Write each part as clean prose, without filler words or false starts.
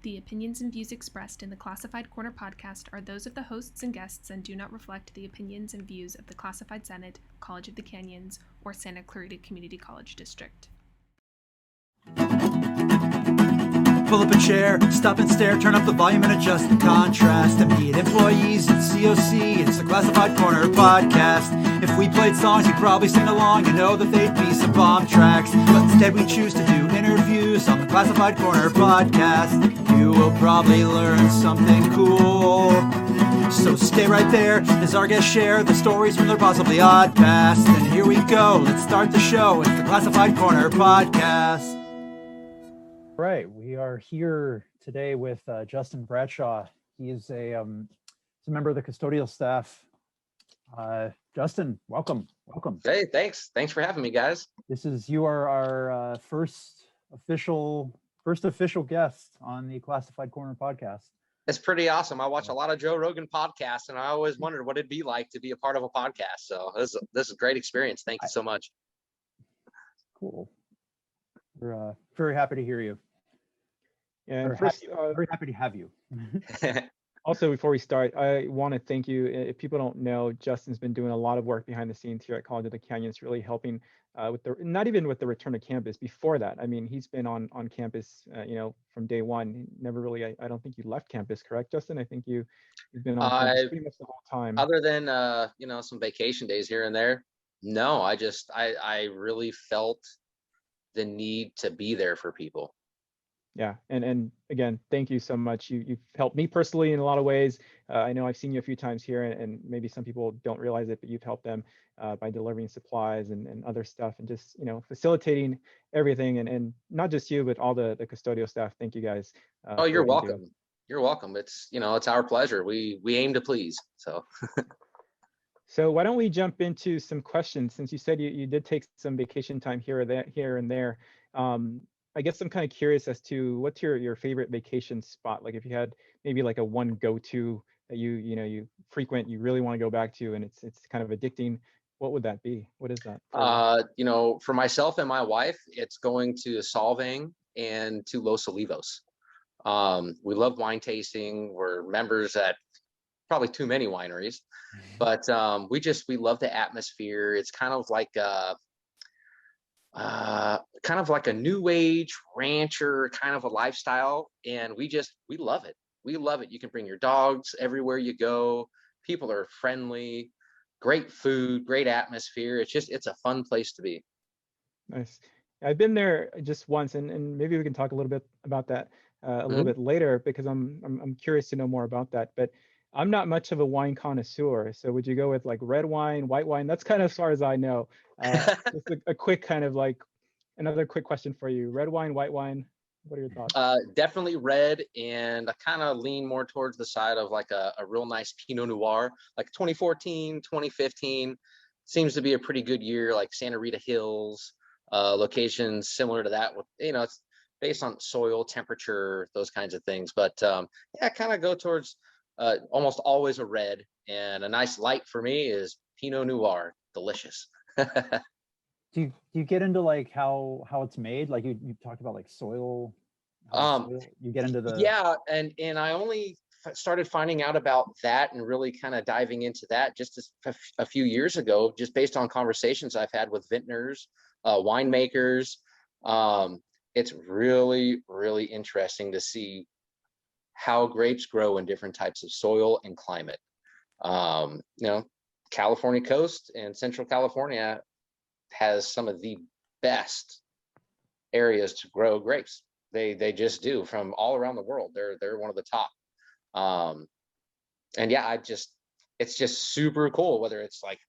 The opinions and views expressed in the Classified Corner podcast are those of the hosts and guests and do not reflect the opinions and views of the Classified Senate, College of the Canyons, or Santa Clarita Community College District. Pull up a chair, stop and stare, turn up the volume and adjust the contrast. Immediate employees at COC, it's the Classified Corner podcast. If we played songs, you'd probably sing along, you know that they'd be some bomb tracks. But instead we choose to do interviews on the Classified Corner podcast. You will probably learn something cool. So stay right there as our guests share the stories from their possibly odd past. And here we go, let's start the show. It's the Classified Corner podcast. Right, we are here today with Justin Bradshaw. He is he's a member of the custodial staff. Justin, welcome. Hey, thanks for having me, guys. You are our first official guest on the Classified Corner podcast. It's pretty awesome. I watch a lot of Joe Rogan podcasts, and I always wondered what it'd be like to be a part of a podcast. So this is a great experience. Thank you so much. Cool. We're very happy to hear you. And very happy to have you. Also, before we start, I want to thank you. If people don't know, Justin's been doing a lot of work behind the scenes here at College of the Canyons, really helping with not even with the return to campus. Before that, I mean, he's been on campus, from day one. He never really, I don't think you left campus, correct, Justin? I think you've been on campus pretty much the whole time. Other than some vacation days here and there, no. I really felt the need to be there for people. Yeah, and again, thank you so much. You've helped me personally in a lot of ways. I know I've seen you a few times here, and maybe some people don't realize it, but you've helped them by delivering supplies and other stuff, and just facilitating everything, and not just you, but all the custodial staff. Thank you guys. Oh, you're welcome. You're welcome. It's it's our pleasure. We aim to please. So. So why don't we jump into some questions, since you said you did take some vacation time here and there. I guess I'm kind of curious as to what's your favorite vacation spot? Like if you had maybe like a one go-to that you frequent, you really want to go back to, and it's kind of addicting. What would that be? What is that? For myself and my wife, it's going to Solvang and to Los Olivos. We love wine tasting. We're members at probably too many wineries, but we love the atmosphere. It's kind of like a new age rancher kind of a lifestyle, and we love it. We love it. You can bring your dogs everywhere you go. People are friendly, great food, great atmosphere. It's a fun place to be. Nice. I've been there just once, and maybe we can talk a little bit about that a little bit later, because I'm curious to know more about that. But I'm not much of a wine connoisseur, so would you go with like red wine, white wine? That's kind of as far as I know. Just a quick kind of like another quick question for you: red wine, white wine. What are your thoughts? Definitely red, and I kind of lean more towards the side of like a real nice Pinot Noir, like 2014, 2015 seems to be a pretty good year. Like Santa Rita Hills, locations similar to that. With it's based on soil, temperature, those kinds of things. But kind of go towards. Almost always a red, and a nice light for me is Pinot Noir. Delicious. Do you get into like how it's made? Like you talked about like soil. You get into the and I only started finding out about that and really kind of diving into that just a few years ago, just based on conversations I've had with vintners, winemakers. It's really, really interesting to see how grapes grow in different types of soil and climate. California coast and Central California has some of the best areas to grow grapes. They just do, from all around the world. They're one of the top. It's just super cool, whether it's like,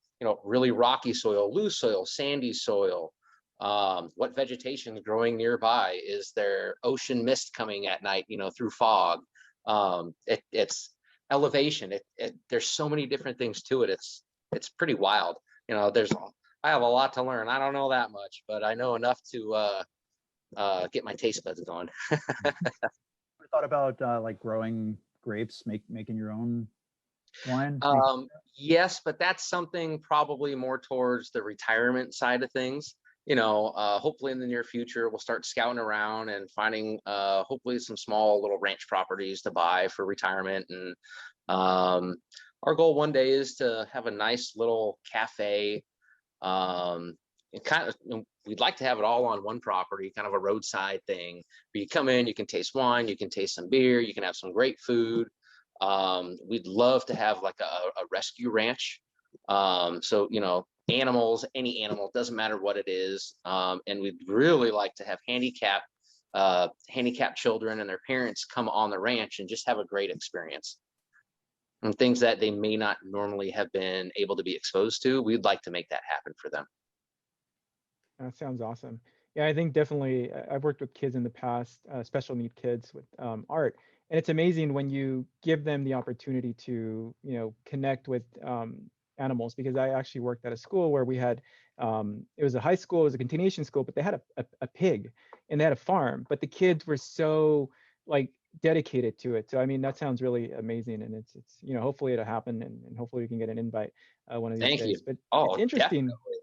really rocky soil, loose soil, sandy soil, what vegetation is growing nearby. Is there ocean mist coming at night, through fog? It's elevation. There's so many different things to it. It's pretty wild. I have a lot to learn. I don't know that much, but I know enough to get my taste buds going. Thought about like growing grapes, making your own wine? Yes, but that's something probably more towards the retirement side of things. hopefully in the near future, we'll start scouting around and finding hopefully some small little ranch properties to buy for retirement. And our goal one day is to have a nice little cafe. We'd like to have it all on one property, kind of a roadside thing. Where you come in, you can taste wine, you can taste some beer, you can have some great food. We'd love to have like a rescue ranch. So, animals, any animal, doesn't matter what it is. And we'd really like to have handicapped children and their parents come on the ranch and just have a great experience. And things that they may not normally have been able to be exposed to, we'd like to make that happen for them. That sounds awesome. Yeah, I think definitely I've worked with kids in the past, special need kids with art. And it's amazing when you give them the opportunity to, connect with animals, because I actually worked at a school where we had, it was a high school, it was a continuation school, but they had a pig and they had a farm, but the kids were so like dedicated to it. So, I mean, that sounds really amazing. And it's hopefully it'll happen, and hopefully we can get an invite one of these Thank days. you. But Oh, it's interesting. definitely.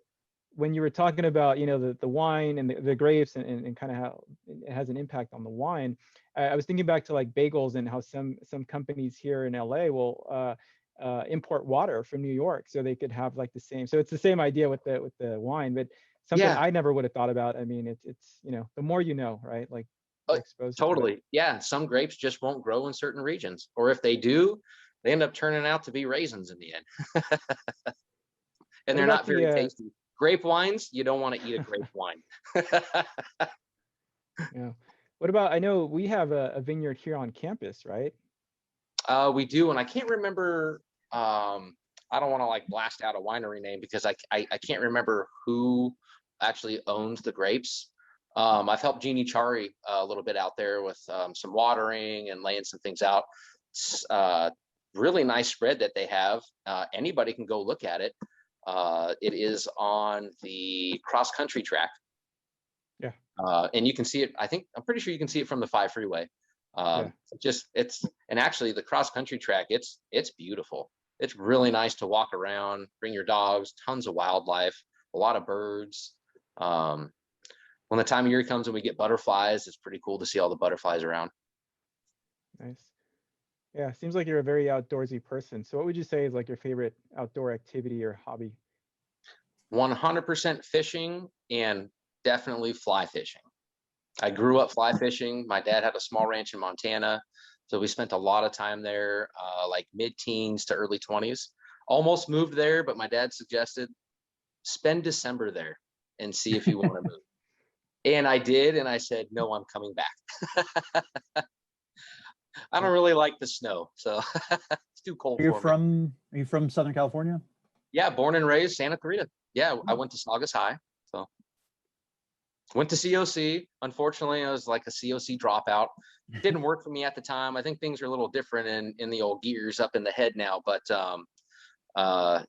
When you were talking about, the wine and the grapes and kind of how it has an impact on the wine, I was thinking back to like bagels and how some companies here in LA will import water from New York so they could have like the same. So it's the same idea with the wine, but something Yeah. I never would have thought about. I mean, it's the more you know, right? Like exposed to it. Totally. Yeah. Some grapes just won't grow in certain regions, or if they do, they end up turning out to be raisins in the end. And they're not very tasty. Grape wines, you don't want to eat a grape wine. Yeah. What about, I know we have a vineyard here on campus, right? We do, and I can't remember. I don't want to like blast out a winery name because I can't remember who actually owns the grapes. I've helped Jeannie Chari a little bit out there with some watering and laying some things out. It's really nice spread that they have. Anybody can go look at it. It is on the cross country track. Yeah. And you can see it. I'm pretty sure you can see it from the 5 freeway. And actually the cross country track, it's beautiful. It's really nice to walk around, bring your dogs, tons of wildlife, a lot of birds. When the time of year comes and we get butterflies, it's pretty cool to see all the butterflies around. Nice. Yeah, seems like you're a very outdoorsy person. So what would you say is like your favorite outdoor activity or hobby? 100% fishing, and definitely fly fishing. I grew up fly fishing. My dad had a small ranch in Montana, so we spent a lot of time there, like mid-teens to early 20s. Almost moved there, but my dad suggested spend December there and see if you want to move. And I did, and I said, no, I'm coming back. I don't really like the snow, so it's too cold for me. Are you from Southern California? Yeah, born and raised Santa Clarita. Yeah, I went to Saugus High, so went to COC. Unfortunately, I was like a COC dropout. Didn't work for me at the time. I think things are a little different in the old gears up in the head now, but I've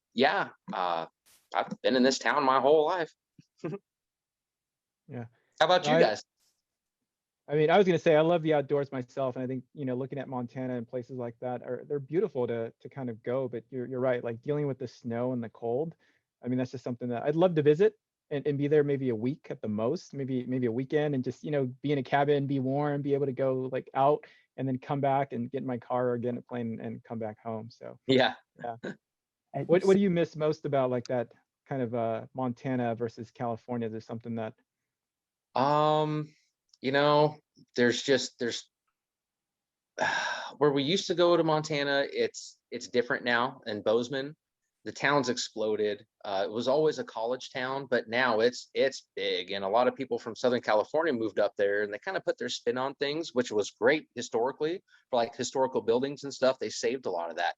been in this town my whole life. Yeah. How about you guys? I mean, I was going to say, I love the outdoors myself. And I think, looking at Montana and places like that they're beautiful to kind of go, but you're right. Like dealing with the snow and the cold. I mean, that's just something that I'd love to visit and be there maybe a week at the most, maybe a weekend, and just, be in a cabin, be warm, be able to go like out and then come back and get in my car or get in a plane and come back home. So yeah. What do you miss most about like that kind of Montana versus California? Is there something that there's where we used to go to Montana, it's different now. In Bozeman, the town's exploded. It was always a college town, but now it's big, and a lot of people from Southern California moved up there, and they kind of put their spin on things, which was great historically for like historical buildings and stuff. They saved a lot of that.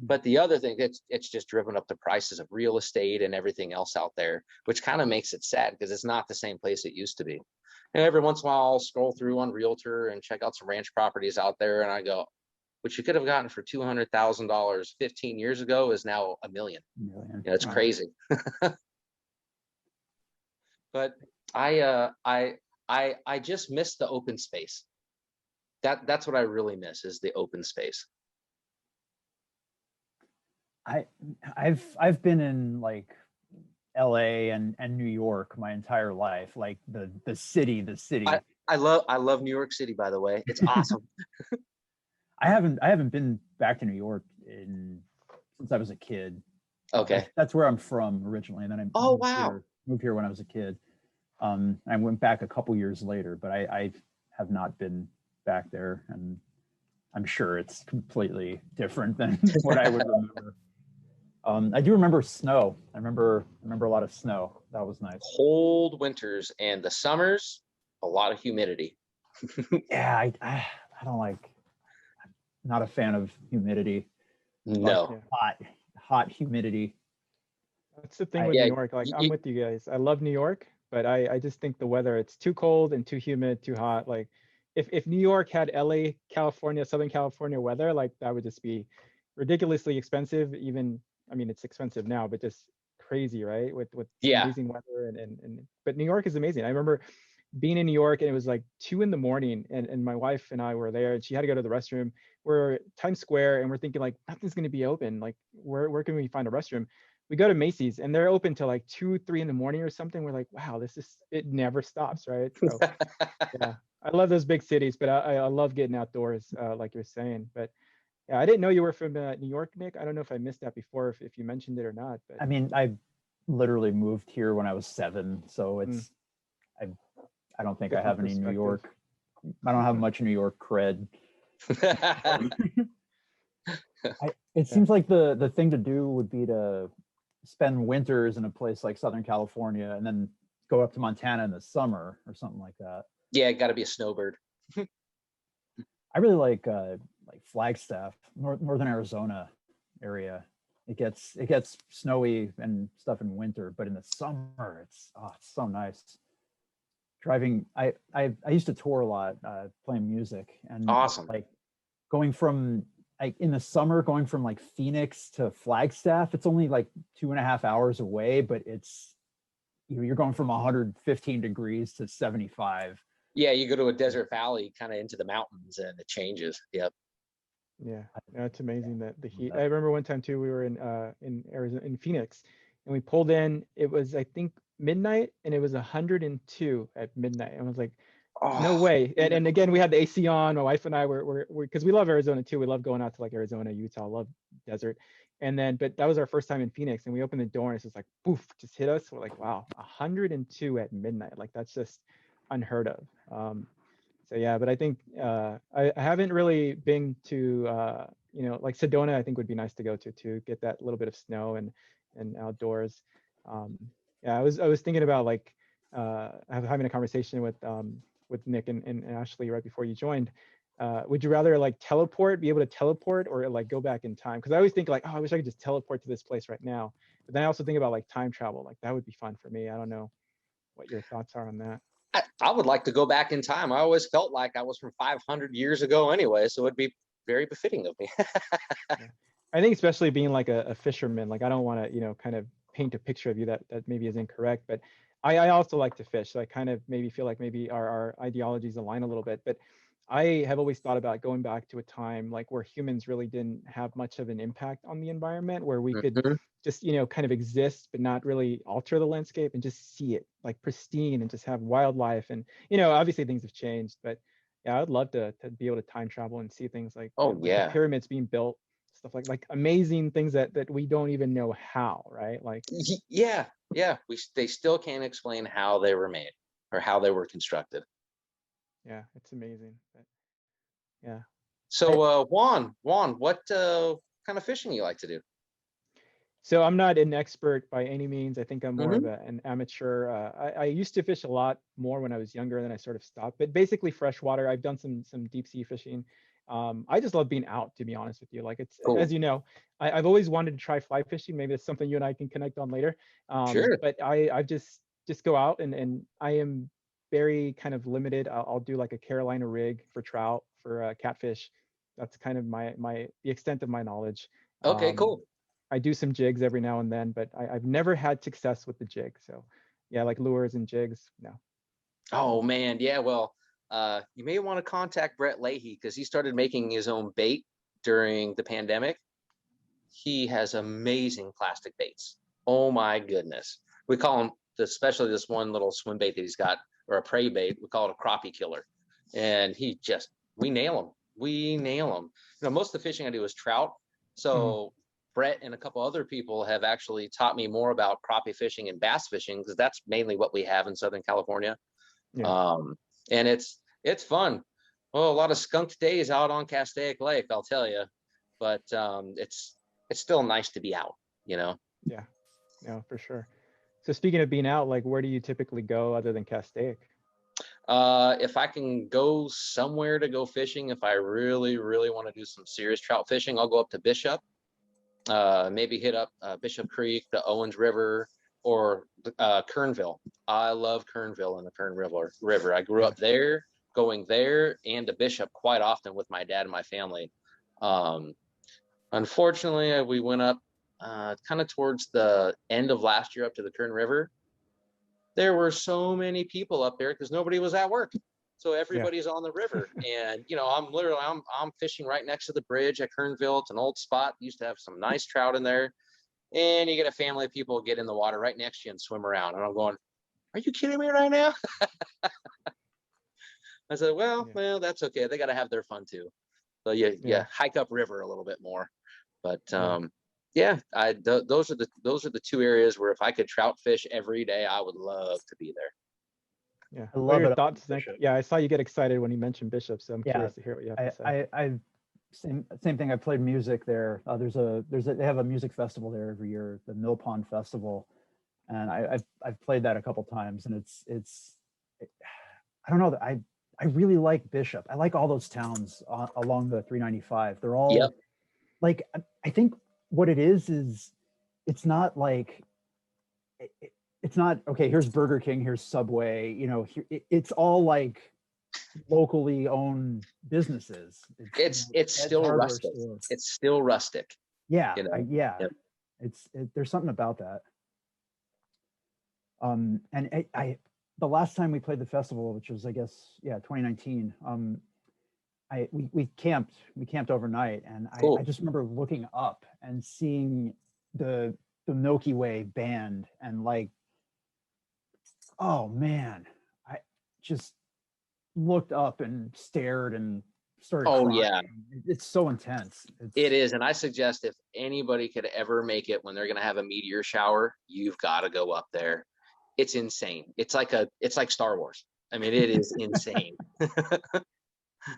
But the other thing, it's just driven up the prices of real estate and everything else out there, which kind of makes it sad because it's not the same place it used to be. And every once in a while, I'll scroll through on Realtor and check out some ranch properties out there, and I go, what you could have gotten for $200,000 15 years ago is now $1 million. It's crazy. But I just miss the open space. That's what I really miss, is the open space. I've been in like LA and New York my entire life, like the city. I love New York City, by the way. It's awesome. I haven't been back to New York since I was a kid. Okay. That's where I'm from originally, and then I Oh, wow. moved here when I was a kid. I went back a couple years later, but I have not been back there, and I'm sure it's completely different than what I would remember. I do remember snow. I remember a lot of snow. That was nice. Cold winters, and the summers, a lot of humidity. Yeah, I don't like. I'm not a fan of humidity. No. Hot humidity. That's the thing with New York. Like, I'm with you guys. I love New York, but I just think the weather, it's too cold and too humid, too hot. Like, if New York had LA, California, Southern California weather, like that would just be ridiculously expensive. Even, I mean, it's expensive now, but just crazy, right? With amazing weather and but New York is amazing. I remember being in New York, and it was like 2 a.m, and my wife and I were there, and she had to go to the restroom. We're at Times Square, and we're thinking like nothing's going to be open. Like, where can we find a restroom? We go to Macy's, and they're open till like 2, 3 a.m. or something. We're like, wow, it never stops, right? So yeah, I love those big cities, but I love getting outdoors, like you're saying. But yeah, I didn't know you were from New York, Nick. I don't know if I missed that before, if you mentioned it or not. But I mean, I literally moved here when I was 7, so it's I don't think I have any New York. I don't have much New York cred. It seems like the thing to do would be to spend winters in a place like Southern California and then go up to Montana in the summer or something like that. Yeah, got to be a snowbird. I really like Flagstaff, northern Arizona area. It gets snowy and stuff in winter, but in the summer it's so nice. Driving, I used to tour a lot, playing music, and awesome. Like going from in the summer, going from like Phoenix to Flagstaff, it's only like 2.5 hours away, but it's you're going from 115 degrees to 75. Yeah, you go to a desert valley, kind of into the mountains, and it changes. Yep. Yeah, it's amazing that the heat. I remember one time too, we were in Arizona, in Phoenix, and we pulled in. It was, I think, midnight, and it was 102 at midnight. And I was like, no way. And again, we had the AC on. My wife and I were because we love Arizona too. We love going out to like Arizona, Utah, love desert. And then, but that was our first time in Phoenix, and we opened the door, and it's just like, poof, just hit us. We're like, wow, 102 at midnight. Like, that's just unheard of. So yeah, but I think I haven't really been to like Sedona. I think would be nice to go to get that little bit of snow and outdoors. Yeah, I was thinking about like having a conversation with Nick and Ashley right before you joined. Would you rather like be able to teleport, or like go back in time? Because I always think like, oh, I wish I could just teleport to this place right now. But then I also think about like time travel. Like, that would be fun for me. I don't know what your thoughts are on that. I would like to go back in time. I always felt like I was from 500 years ago anyway, so it'd be very befitting of me. Yeah. I think especially being like a fisherman, like I don't want to, kind of paint a picture of you that maybe is incorrect, but I also like to fish. So I kind of maybe feel like maybe our ideologies align a little bit, but I have always thought about going back to a time like where humans really didn't have much of an impact on the environment, where we could just, kind of exist, but not really alter the landscape, and just see it like pristine and just have wildlife. And, obviously things have changed, but yeah, I'd love to be able to time travel and see things like, like the pyramids being built, stuff like amazing things that we don't even know how, right? Like, yeah. They still can't explain how they were made or how they were constructed. Yeah, it's amazing. But yeah. So Juan, what kind of fishing you like to do? So I'm not an expert by any means. I think I'm more of an amateur. I used to fish a lot more when I was younger, and then I sort of stopped. But basically freshwater. I've done some deep sea fishing. I just love being out, to be honest with you. Like, it's cool. As you know, I've always wanted to try fly fishing. Maybe it's something you and I can connect on later. Sure. But I just go out, and I am very kind of limited. I'll do like a Carolina rig for trout, for catfish. That's kind of the extent of my knowledge. Okay, cool. I do some jigs every now and then, but I've never had success with the jig. So yeah, like lures and jigs, no. Oh man, yeah. Well, you may want to contact Brett Leahy, because he started making his own bait during the pandemic. He has amazing plastic baits. Oh my goodness. We call them, especially this one little swim bait that he's got, or a prey bait. We call it a crappie killer, and we nail him. We nail him. Most of the fishing I do is trout. So Brett and a couple other people have actually taught me more about crappie fishing and bass fishing, because that's mainly what we have in Southern California. Yeah. And it's fun. Well, a lot of skunked days out on Castaic Lake, I'll tell you, but it's still nice to be out, Yeah, no, for sure. So speaking of being out, like, where do you typically go other than Castaic? If I can go somewhere to go fishing, if I really, really want to do some serious trout fishing, I'll go up to Bishop, maybe hit up Bishop Creek, the Owens River, or Kernville. I love Kernville and the Kern River. I grew up there, going there and to Bishop quite often with my dad and my family. Unfortunately, we went up kind of towards the end of last year up to the Kern River. There were so many people up there because nobody was at work. So everybody's on the river. And, I'm fishing right next to the bridge at Kernville. It's an old spot. Used to have some nice trout in there. And you get a family of people get in the water right next to you and swim around. And I'm going, are you kidding me right now? I said, well, that's okay. They got to have their fun too. So you hike up river a little bit more. But those are the two areas where if I could trout fish every day, I would love to be there. Yeah, I love what are your it. thoughts, Nick? Yeah, I saw you get excited when you mentioned Bishop, so I'm curious to hear what you have to say. Same thing. I played music there. They have a music festival there every year, the Mill Pond Festival, and I've played that a couple times, and it's I don't know, I really like Bishop. I like all those towns along the 395. They're all like, I think what it is it's not like it's not okay. Here's Burger King. Here's Subway. It's all like locally owned businesses. It's still rustic. Stores. It's still rustic. Yeah, there's something about that. And the last time we played the festival, which was 2019. We camped overnight, and I just remember looking up and seeing the Milky Way band, and like, oh man, I just looked up and stared and started crying. It's so intense. It is. And I suggest if anybody could ever make it when they're going to have a meteor shower, you've got to go up there. It's insane. It's like Star Wars. I mean, it is insane.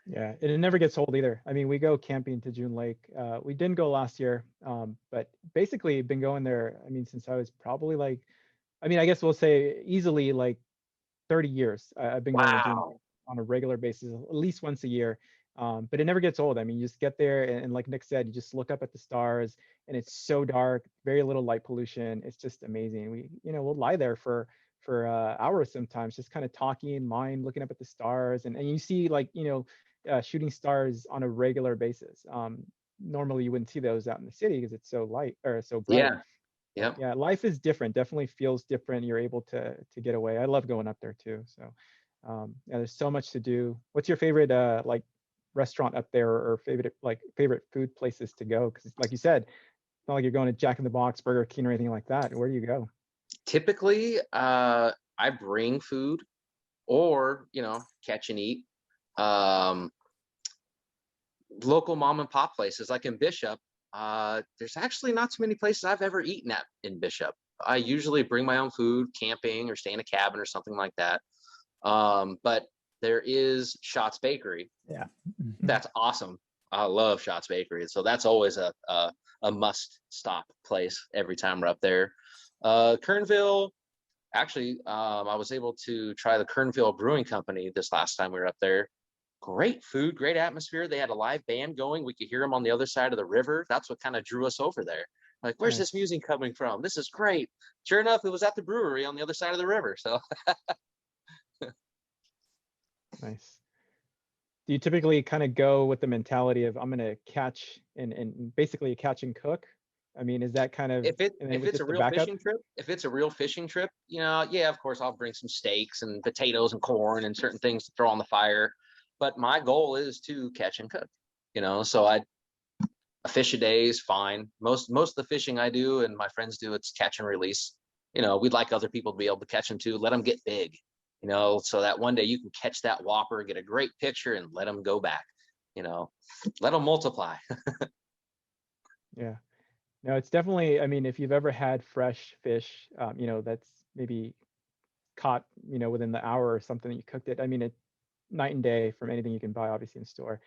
Yeah, it never gets old either. I mean, we go camping to June Lake. We didn't go last year, but basically been going there, I mean, since I was probably I guess we'll say easily like 30 years. I've been going to June Lake on a regular basis, at least once a year. But it never gets old. I mean, you just get there, and like Nick said, you just look up at the stars, and it's so dark, very little light pollution. It's just amazing. We'll lie there for hours sometimes, just kind of talking, looking up at the stars, and you see shooting stars on a regular basis. Normally you wouldn't see those out in the city because it's so light or so bright. Yeah, life is different. Definitely feels different. You're able to get away. I love going up there too. So there's so much to do. What's your favorite restaurant up there, or favorite food places to go? Because like you said, it's not like you're going to Jack in the Box, Burger King, or anything like that. Where do you go? Typically, I bring food, or catch and eat. Local mom and pop places like in Bishop. There's actually not too many places I've ever eaten at in Bishop. I usually bring my own food, camping or stay in a cabin or something like that. But there is Shots Bakery. Yeah. That's awesome. I love Shots Bakery. So that's always a must stop place every time we're up there. Kernville, actually, I was able to try the Kernville Brewing Company this last time we were up there. Great food, great atmosphere. They had a live band going. We could hear them on the other side of the river. That's what kind of drew us over there. Like, where's this music coming from? This is great. Sure enough, it was at the brewery on the other side of the river. So nice. Do you typically kind of go with the mentality of I'm going to catch and basically catch and cook? I mean, is that kind of if it's a real fishing trip? If it's a real fishing trip, of course I'll bring some steaks and potatoes and corn and certain things to throw on the fire. But my goal is to catch and cook. So a fish a day is fine. Most of the fishing I do and my friends do, it's catch and release. we'd like other people to be able to catch them too. Let them get big, so that one day you can catch that whopper, get a great picture, and let them go back. Let them multiply. Yeah. No, it's definitely, I mean, if you've ever had fresh fish, that's maybe caught, within the hour or something that you cooked it. I mean, it's night and day from anything you can buy, obviously, in store.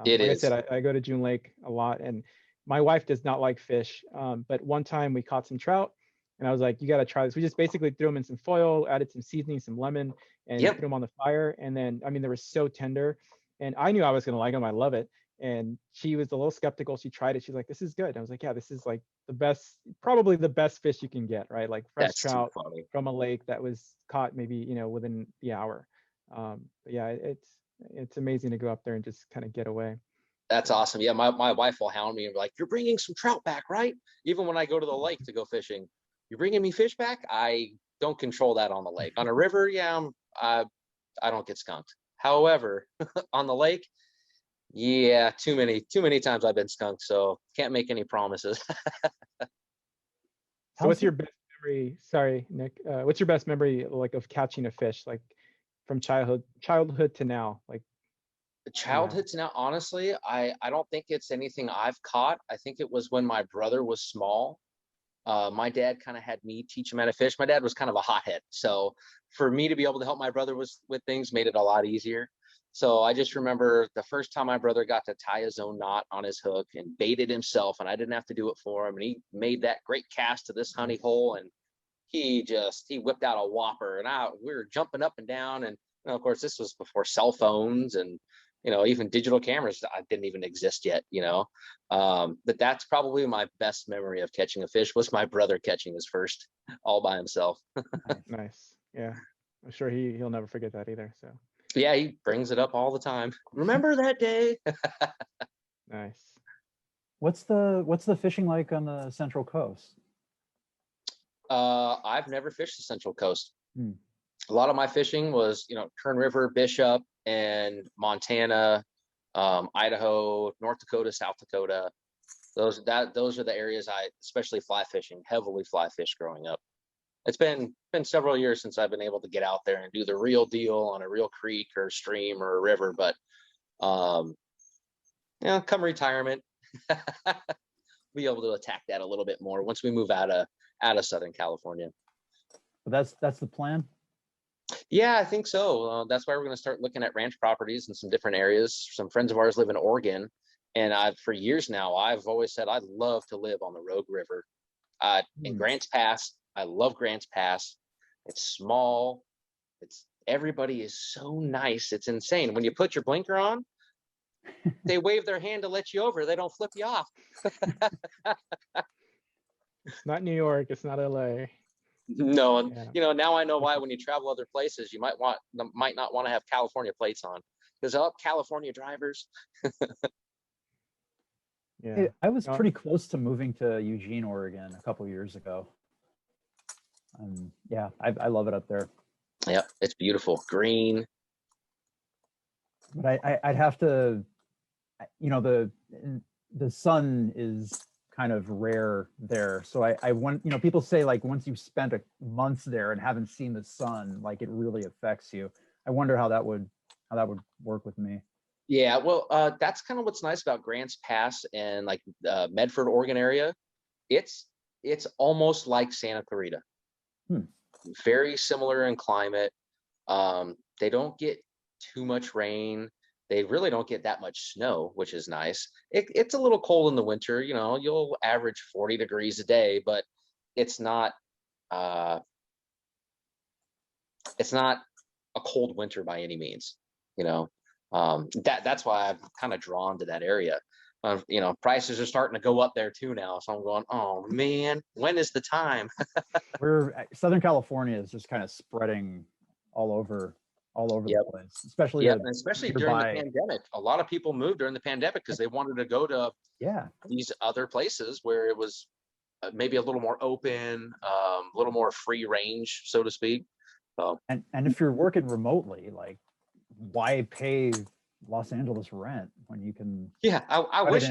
It Like I is. said, I go to June Lake a lot, and my wife does not like fish. But one time we caught some trout, and I was like, you got to try this. We just basically threw them in some foil, added some seasoning, some lemon, and Yep. put them on the fire. And then, I mean, they were so tender, and I knew I was going to like them. I love it. And she was a little skeptical. She tried it. She's like, this is good. I was like, yeah, this is like the best, probably the best fish you can get, right? Like fresh That's too trout funny. from a lake that was caught maybe, within the hour. But yeah, it's amazing to go up there and just kind of get away. That's awesome. Yeah, my wife will hound me and be like, you're bringing some trout back, right? Even when I go to the lake to go fishing, you're bringing me fish back? I don't control that on the lake. On a river, yeah, I don't get skunked. However, on the lake, yeah, too many times I've been skunked, so can't make any promises. So what's your best memory? Sorry, Nick. What's your best memory like of catching a fish, like from childhood to now? Like Childhood to now, honestly, I don't think it's anything I've caught. I think it was when my brother was small. My dad kind of had me teach him how to fish. My dad was kind of a hothead, so for me to be able to help my brother with things made it a lot easier. So I just remember the first time my brother got to tie his own knot on his hook and baited himself, and I didn't have to do it for him. And he made that great cast to this honey hole, and he whipped out a whopper, and we were jumping up and down. And of course, this was before cell phones and even digital cameras didn't even exist yet. But that's probably my best memory of catching a fish was my brother catching his first all by himself. Nice. Yeah, I'm sure he'll never forget that either. So yeah, he brings it up all the time. Remember that day? nice. What's the fishing like on the Central Coast? I've never fished the Central Coast. A lot of my fishing was, Kern River, Bishop, and Montana, Idaho, North Dakota, South Dakota. Those are the areas especially fly fishing, heavily fly fish growing up. It's been several years since I've been able to get out there and do the real deal on a real creek or stream or a river. But come retirement, be able to attack that a little bit more once we move out of Southern California. But that's the plan. Yeah, I think so. That's why we're going to start looking at ranch properties in some different areas. Some friends of ours live in Oregon, and for years now, I've always said I'd love to live on the Rogue River. In Grants Pass, I love Grants Pass. It's small. Everybody is so nice. It's insane. When you put your blinker on, they wave their hand to let you over. They don't flip you off. It's not New York. It's not LA. No, and now I know why when you travel other places, you might not want to have California plates on because California drivers. Yeah, I was pretty close to moving to Eugene, Oregon a couple years ago. Yeah, I love it up there. Yeah, it's beautiful, green. But I'd have to, the sun is kind of rare there. So I want, people say like once you've spent months there and haven't seen the sun, like it really affects you. I wonder how that would work with me. Yeah, well, that's kind of what's nice about Grants Pass and like Medford, Oregon area. It's almost like Santa Clarita. Very similar in climate. They don't get too much rain. They really don't get that much snow, which is nice. It's a little cold in the winter. You'll average 40 degrees a day, but it's not a cold winter by any means. That's why I'm kind of drawn to that area. Prices are starting to go up there too now. So I'm going, oh man, when is the time? Southern California is just kind of spreading all over the place, especially during the pandemic. A lot of people moved during the pandemic because they wanted to go to these other places where it was maybe a little more open, a little more free range, so to speak. So, and if you're working remotely, like why pay Los Angeles rent when you can? Yeah, I wish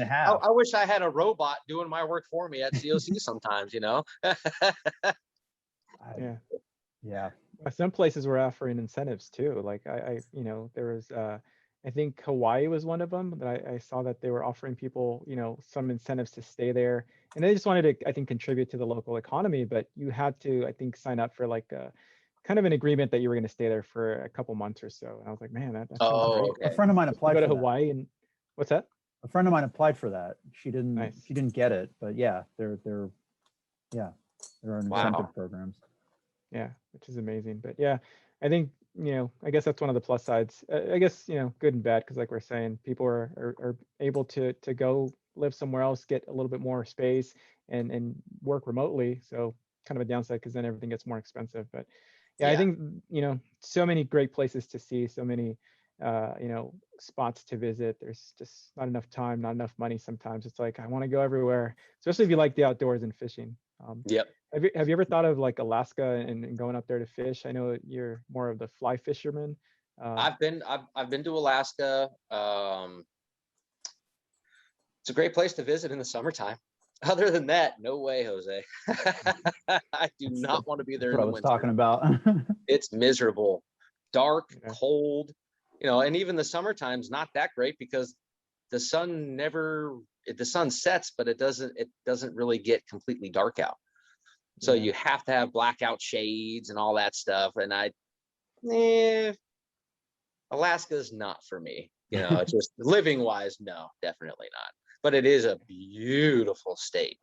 I had a robot doing my work for me at COC sometimes. Yeah. Yeah. Some places were offering incentives too. Like there was, I think Hawaii was one of them that I saw that they were offering people, some incentives to stay there, and they just wanted to, I think, contribute to the local economy. But you had to, I think, sign up for like a kind of an agreement that you were going to stay there for a couple months or so. And I was like, man, that sounds great. A friend of mine To applied go to for that. Hawaii and what's that? A friend of mine applied for that. She Nice. didn't get it, but yeah, there are incentive programs. Yeah, which is amazing. But yeah, I think, I guess that's one of the plus sides. I guess, good and bad, because like we're saying, people are able to go live somewhere else, get a little bit more space and work remotely. So kind of a downside, because then everything gets more expensive. But yeah, I think, so many great places to see, so many, spots to visit. There's just not enough time, not enough money. Sometimes it's like, I want to go everywhere, especially if you like the outdoors and fishing. Yep. Have you ever thought of like Alaska and going up there to fish? I know you're more of the fly fisherman. I've been to Alaska. It's a great place to visit in the summertime. Other than that, no way, Jose. I do not want to be there in the winter. That's what I was talking about. It's miserable, dark, cold, and even the summertime's not that great because the sun sets, but it doesn't really get completely dark out. So you have to have blackout shades and all that stuff. And Alaska's not for me. It's just living wise, no, definitely not. But it is a beautiful state.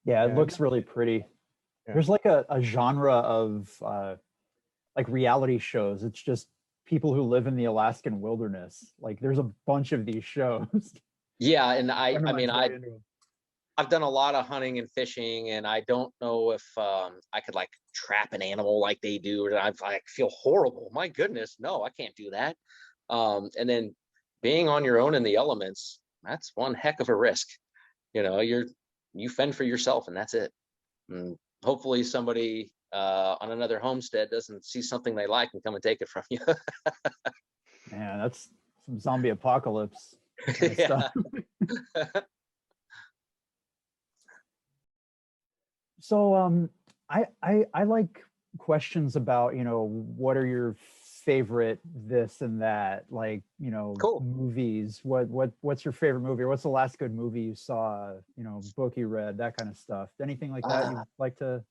Yeah, it looks really pretty. Yeah. There's like a genre of like reality shows. It's just people who live in the Alaskan wilderness. Like there's a bunch of these shows. Yeah, and I've done a lot of hunting and fishing, and I don't know if I could like trap an animal like they do, or I feel horrible. My goodness, no, I can't do that. And then being on your own in the elements, that's one heck of a risk. You fend for yourself, and that's it. And hopefully somebody on another homestead doesn't see something they like and come and take it from you. Man, that's some zombie apocalypse kind of stuff. So I like questions about, what are your favorite this and that, like, cool. Movies. What's your favorite movie, or what's the last good movie you saw, book you read, that kind of stuff? Anything like that you'd like to?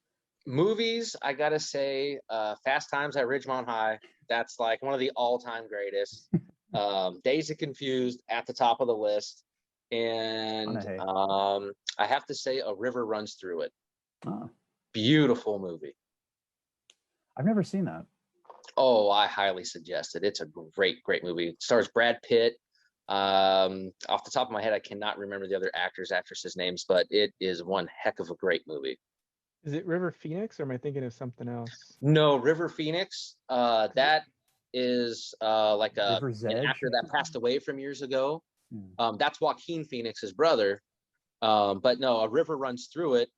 Movies, I gotta say, Fast Times at Ridgemont High. That's like one of the all-time greatest. Dazed and Confused at the top of the list. And I have to say A River Runs Through It. Oh. Beautiful movie. I've never seen that. Oh, I highly suggest it. It's a great movie. It stars Brad Pitt. Off the top of my head, I cannot remember the other actresses' names, but it is one heck of a great movie. Is it River Phoenix, or am I thinking of something else? No, River Phoenix. That is like an actor that passed away from years ago. That's Joaquin Phoenix's brother. But no, A River Runs Through It.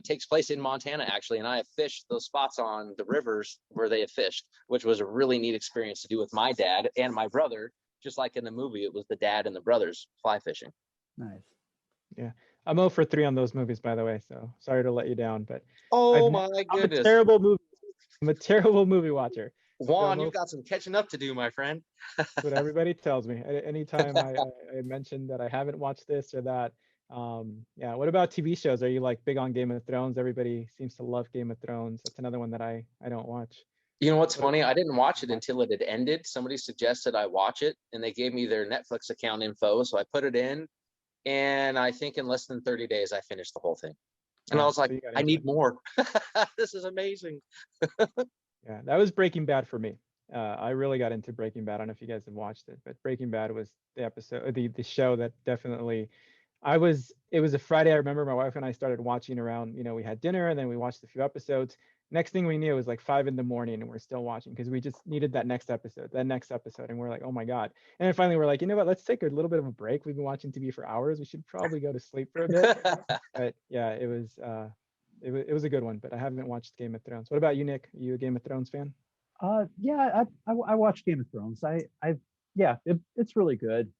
Takes place in Montana, actually, and I have fished those spots on the rivers where they have fished, which was a really neat experience to do with my dad and my brother. Just like in the movie, it was the dad and the brothers fly fishing. Nice. Yeah, I'm 0 for 3 on those movies, by the way, so sorry to let you down, but my goodness, I'm a terrible movie watcher. Juan, you've got some catching up to do, my friend. That's what everybody tells me. Anytime I mention that I haven't watched this or that. What about TV shows? Are you like big on Game of Thrones? Everybody seems to love Game of Thrones. That's another one that I don't watch. You know what's funny? I didn't watch it until it had ended. Somebody suggested I watch it, and they gave me their Netflix account info, so I put it in, and I think in less than 30 days I finished the whole thing. And I was like, I need more. This is amazing. Yeah, that was Breaking Bad for me. I really got into Breaking Bad. I don't know if you guys have watched it, but Breaking Bad was the show that definitely it was a Friday. I remember my wife and I started watching around, we had dinner and then we watched a few episodes. Next thing we knew, it was like 5 a.m. and we're still watching because we just needed that next episode. And we're like, oh my God. And then finally we're like, you know what, let's take a little bit of a break. We've been watching TV for hours. We should probably go to sleep for a bit. But yeah, it was a good one, but I haven't watched Game of Thrones. What about you, Nick? Are you a Game of Thrones fan? Yeah, I watched Game of Thrones. It's really good.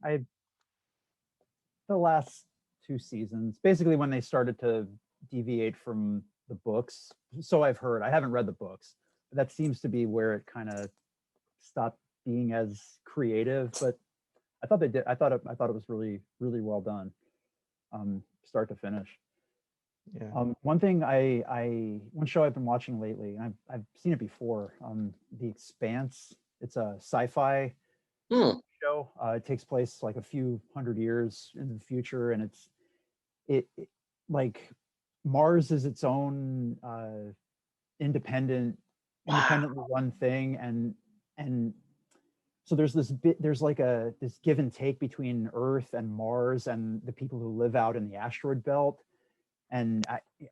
The last 2 seasons, basically when they started to deviate from the books. So I've heard. I haven't read the books. That seems to be where it kind of stopped being as creative. But I thought they did. I thought it was really well done, start to finish. Yeah. One thing one show I've been watching lately, and I've seen it before. The Expanse. It's a sci-fi show. It takes place like a few hundred years in the future, and it like Mars is its own independently run thing, and so there's this give and take between Earth and Mars and the people who live out in the asteroid belt, and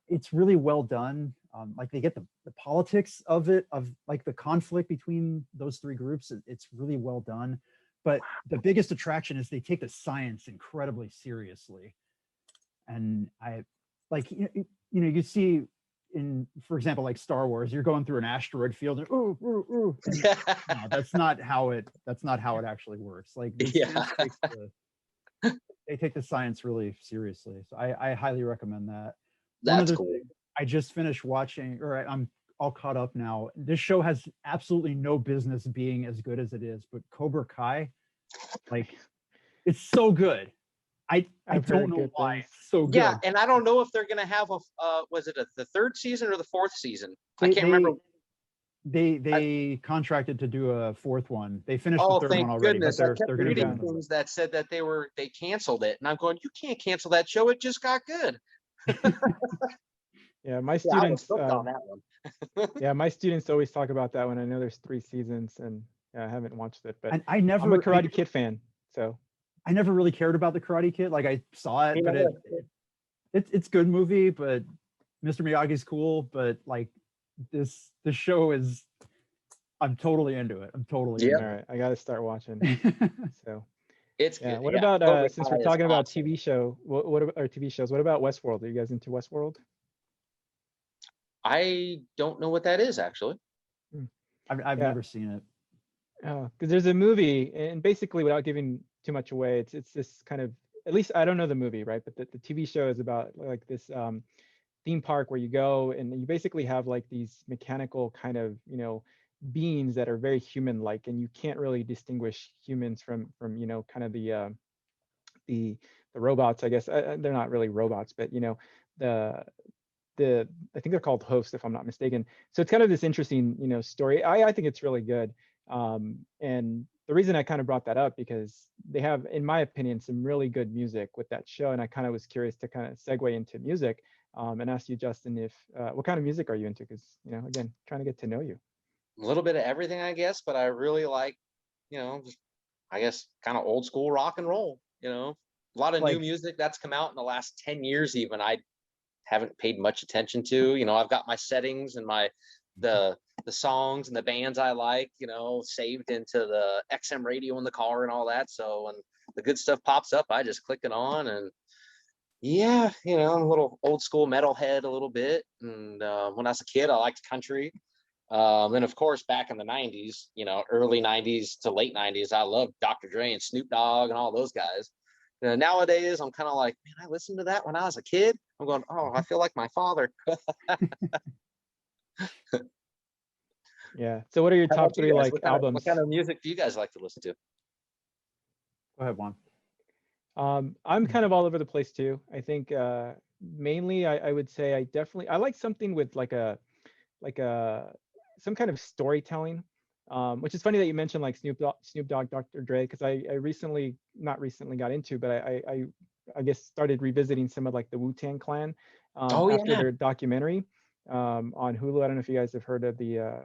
it's really well done. Like they get the politics of it, of like the conflict between those three groups. It's really well done, but the biggest attraction is they take the science incredibly seriously. And I like, you see in, for example, like Star Wars, you're going through an asteroid field and ooh, ooh, ooh. And, no, that's not how it actually works. Like they take the science really seriously. So I highly recommend that. That's cool. Thing, I just finished watching, or I'm all caught up now. This show has absolutely no business being as good as it is, but Cobra Kai, like, it's so good. I don't know why it's so good. Yeah, and I don't know if they're gonna have was it the third season or the fourth season? I can't remember. They contracted to do a fourth one. They finished the third one already, goodness. but they're going to do things that said that they canceled it, and I'm going, you can't cancel that show. It just got good. Yeah, my students. I was on that one. Yeah, my students always talk about that one. I know there's 3 seasons, and yeah, I haven't watched it, but and I'm a Karate Kid fan, so I never really cared about the Karate Kid. Like I saw it, but it's good movie. But Mr. Miyagi's cool, but like this show is. I'm totally into it. I'm totally into all right. I got to start watching. So. It's good. What about since we're talking about TV show, what about our TV shows? What about Westworld? Are you guys into Westworld? I don't know what that is actually. I've never seen it. Oh, because there's a movie, and basically, without giving too much away, it's this kind of, at least I don't know the movie, right? But the TV show is about like this theme park where you go and you basically have like these mechanical kind of beings that are very human-like, and you can't really distinguish humans from kind of the robots, I guess. They're not really robots, but the I think they're called hosts, if I'm not mistaken. So it's kind of this interesting story. I think it's really good, and the reason I kind of brought that up because they have, in my opinion, some really good music with that show, and I kind of was curious to kind of segue into music and ask you, Justin, if what kind of music are you into? Because again, trying to get to know you. A little bit of everything, I guess, but I really like, just, I guess, kind of old school rock and roll. A lot of new music that's come out in the last 10 years, even I haven't paid much attention to. I've got my settings and the songs and the bands I like, saved into the XM radio in the car and all that. So when the good stuff pops up, I just click it on, and yeah, I'm a little old school metalhead a little bit. And when I was a kid, I liked country. And of course, back in the 90s, early 90s to late 90s, I loved Dr. Dre and Snoop Dogg and all those guys. Nowadays, I'm kind of like, man, I listened to that when I was a kid. I'm going, oh, I feel like my father. Yeah. So what are your top 3 albums? What kind of music do you guys like to listen to? Go ahead, Juan. I'm kind of all over the place too. I think mainly I would say I like something with like some kind of storytelling, which is funny that you mentioned like Snoop Dogg, Dr. Dre, because I not recently got into, but I guess started revisiting some of like the Wu-Tang Clan after their documentary on Hulu. I don't know if you guys have heard of the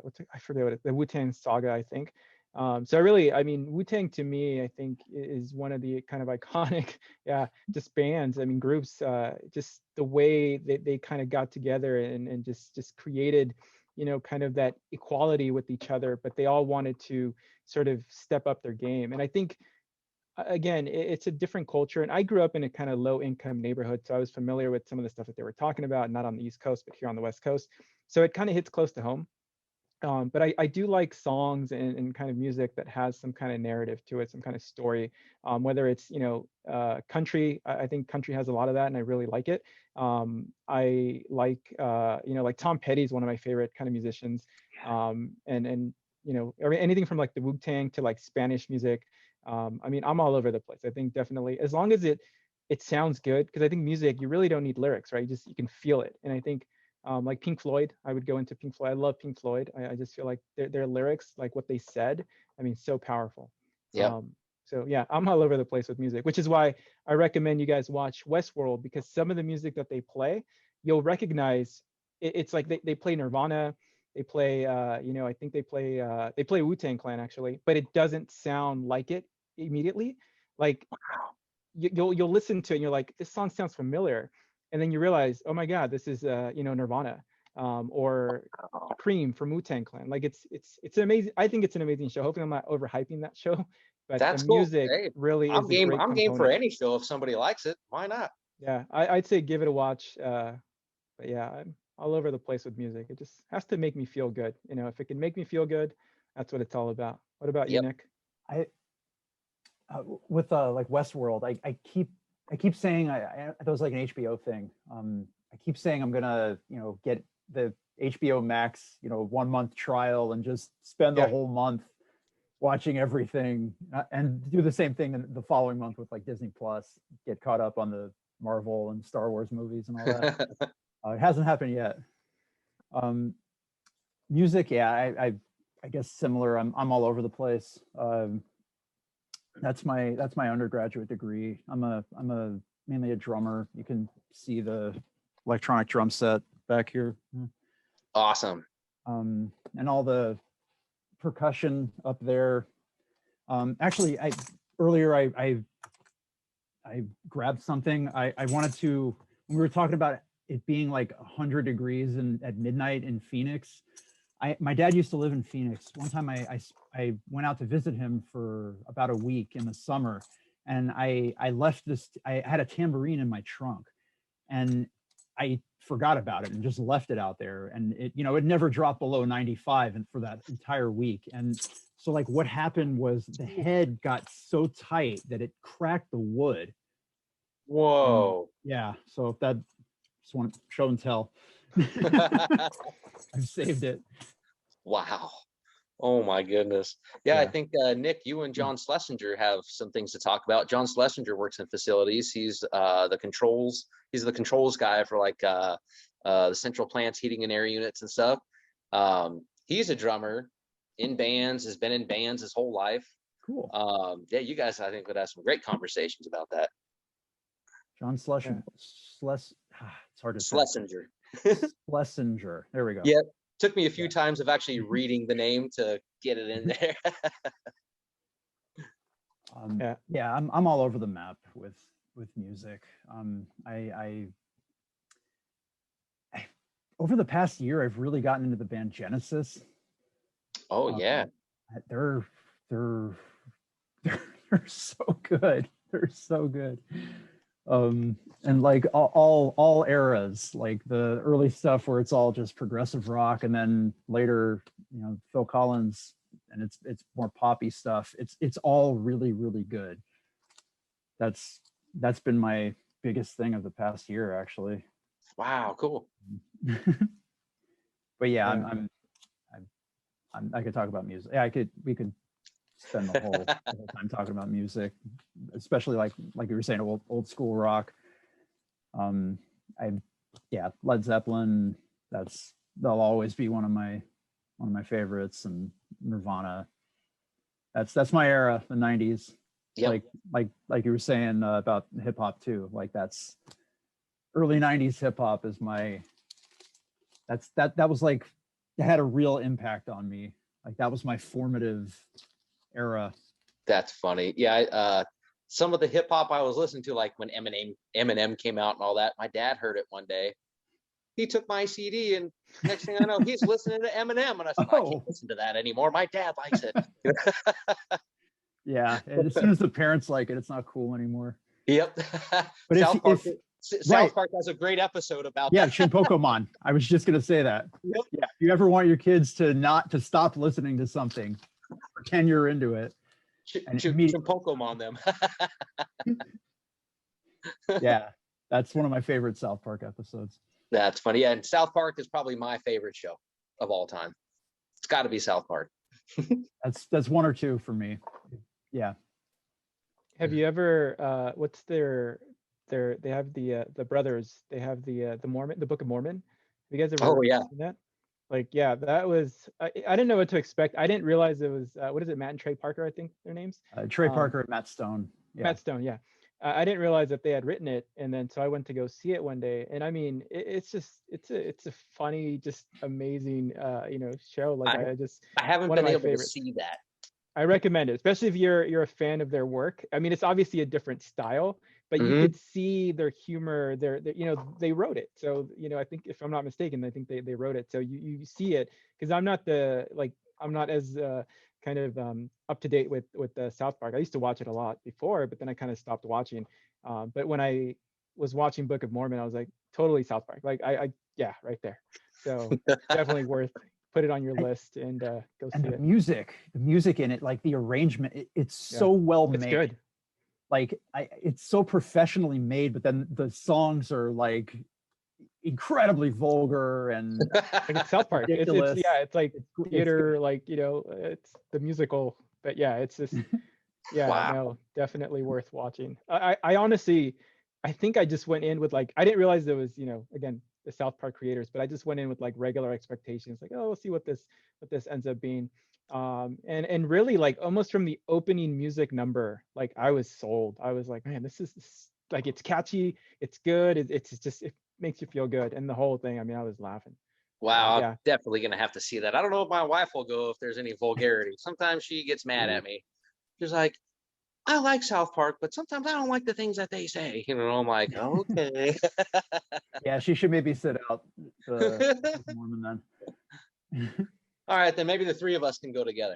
Wu-Tang Saga, I think. So Wu-Tang to me, I think is one of the kind of iconic, just bands. Groups, just the way they kind of got together and just created, kind of that equality with each other, but they all wanted to sort of step up their game. And I think, again, it's a different culture. And I grew up in a kind of low income neighborhood, so I was familiar with some of the stuff that they were talking about, not on the East Coast, but here on the West Coast. So it kind of hits close to home. But I do like songs and kind of music that has some kind of narrative to it, some kind of story. Whether it's country, I think country has a lot of that, and I really like it. I like like Tom Petty's one of my favorite kind of musicians. And anything from like the Wu-Tang to like Spanish music. I mean, I'm all over the place. I think definitely as long as it sounds good, because I think music, you really don't need lyrics, right? You can feel it. And I think like Pink Floyd, I would go into Pink Floyd. I love Pink Floyd. I just feel like their lyrics, like what they said, I mean, so powerful. Yep. So yeah, I'm all over the place with music, which is why I recommend you guys watch Westworld, because some of the music that they play, you'll recognize. It's like they play Nirvana, they play I think they play Wu-Tang Clan actually, but it doesn't sound like it immediately. Like you'll listen to it and you're like, this song sounds familiar, and then you realize, oh my god, this is Nirvana, or Cream from Wu-Tang Clan. Like it's amazing. I think it's an amazing show. Hopefully I'm not overhyping that show, but the That's cool. music Hey, really is a great I'm game for component. any show if somebody likes it. Why not? Yeah, I'd say give it a watch. But yeah, I'm all over the place with music. It just has to make me feel good. If it can make me feel good, that's what it's all about. What about you, Yep. Nick? With like Westworld, I keep saying that was like an HBO thing. I keep saying I'm gonna get the HBO Max 1 month trial and just spend the whole month watching everything, and do the same thing in the following month with like Disney Plus, get caught up on the Marvel and Star Wars movies and all that. It hasn't happened yet. Music, yeah, I guess similar. I'm all over the place. That's my undergraduate degree. I'm mainly a drummer. You can see the electronic drum set back here. Awesome. And all the percussion up there. Actually, I grabbed something. I wanted to, when we were talking about it being like 100 degrees at midnight in Phoenix. My dad used to live in Phoenix. One time I went out to visit him for about a week in the summer, and I left this. I had a tambourine in my trunk, and I forgot about it and just left it out there. And it never dropped below 95 and for that entire week. And so like what happened was the head got so tight that it cracked the wood. Whoa. Yeah. So that just want to show and tell. I've saved it. Wow. Oh my goodness. Yeah. I think Nick, you and John Schlesinger have some things to talk about. John Schlesinger works in facilities. He's the controls guy for like the central plants, heating and air units and stuff. He's a drummer in bands, has been in bands his whole life. Cool. Yeah, you guys I think would have some great conversations about that. John Schlesinger. It's hard to say. Schlesinger. Schlesinger. There we go. Yeah. Took me a few times of actually reading the name to get it in there. I'm all over the map with music. I over the past year I've really gotten into the band Genesis. Oh yeah. They're so good. They're so good. And like all eras, like the early stuff where it's all just progressive rock, and then later, Phil Collins, and it's more poppy stuff. It's all really, really good. That's been my biggest thing of the past year, actually. Wow, cool. But yeah, I could talk about music. Yeah, we could spend the whole time talking about music, especially like you were saying, old school rock. Led Zeppelin, they'll always be one of my favorites, and Nirvana. That's my era, the 90s. Yep. Like you were saying about hip hop too. Like that's early 90s hip hop is that was like, it had a real impact on me. Like that was my formative era. That's funny. Yeah, some of the hip hop I was listening to, like when Eminem came out and all that, my dad heard it one day. He took my CD, and next thing I know, he's listening to Eminem, and I said, I can't listen to that anymore. My dad likes it. Yeah, and as soon as the parents like it, it's not cool anymore. Yep. But South Park has a great episode about Yeah, that. Shinpokomon. I was just gonna say that. Yep. Yeah, if you ever want your kids to stop listening to something, pretend you're into it. And Pokemon them. Yeah, that's one of my favorite South Park episodes. That's funny. Yeah, and South Park is probably my favorite show of all time. It's got to be South Park. That's one or two for me. Yeah. Have you ever what's they have the brothers, they have the Mormon, the Book of Mormon. Have you guys ever seen that? Like, yeah, that was I didn't know what to expect. I didn't realize it was what is it, Matt and Trey Parker, I think their names. Trey Parker and Matt Stone. Yeah. Matt Stone, yeah. I didn't realize that they had written it, and then so I went to go see it one day, and I mean, it's a funny, just amazing show. Like I haven't been able to see that. I recommend it, especially if you're a fan of their work. I mean, it's obviously a different style, but you could see their humor. They wrote it, so I think, if I'm not mistaken, I think they wrote it. So you see it, because I'm not as kind of up to date with South Park. I used to watch it a lot before, but then I kind of stopped watching. But when I was watching Book of Mormon, I was like, totally South Park. Like yeah, right there. So definitely worth. Put it on your list and go see it. The music in it, like the arrangement, it's so well made. It's good. Like it's so professionally made, but then the songs are like incredibly vulgar and like it's South Park. Ridiculous. It's like theater, like it's the musical. But yeah, it's just no, definitely worth watching. I honestly, I think I just went in with like, I didn't realize there was again, the South Park creators, but I just went in with like regular expectations, like, oh, we'll see what this ends up being. And really, like, almost from the opening music number, like, I was sold. I was like, man, this is like, it's catchy, it's good, it makes you feel good. And the whole thing, I mean, I was laughing. Wow, I'm definitely gonna have to see that. I don't know if my wife will go if there's any vulgarity. Sometimes she gets mad at me. She's like, I like South Park, but sometimes I don't like the things that they say. I'm like, okay. Yeah, she should maybe sit out the Mormon then. All right, then maybe the three of us can go together.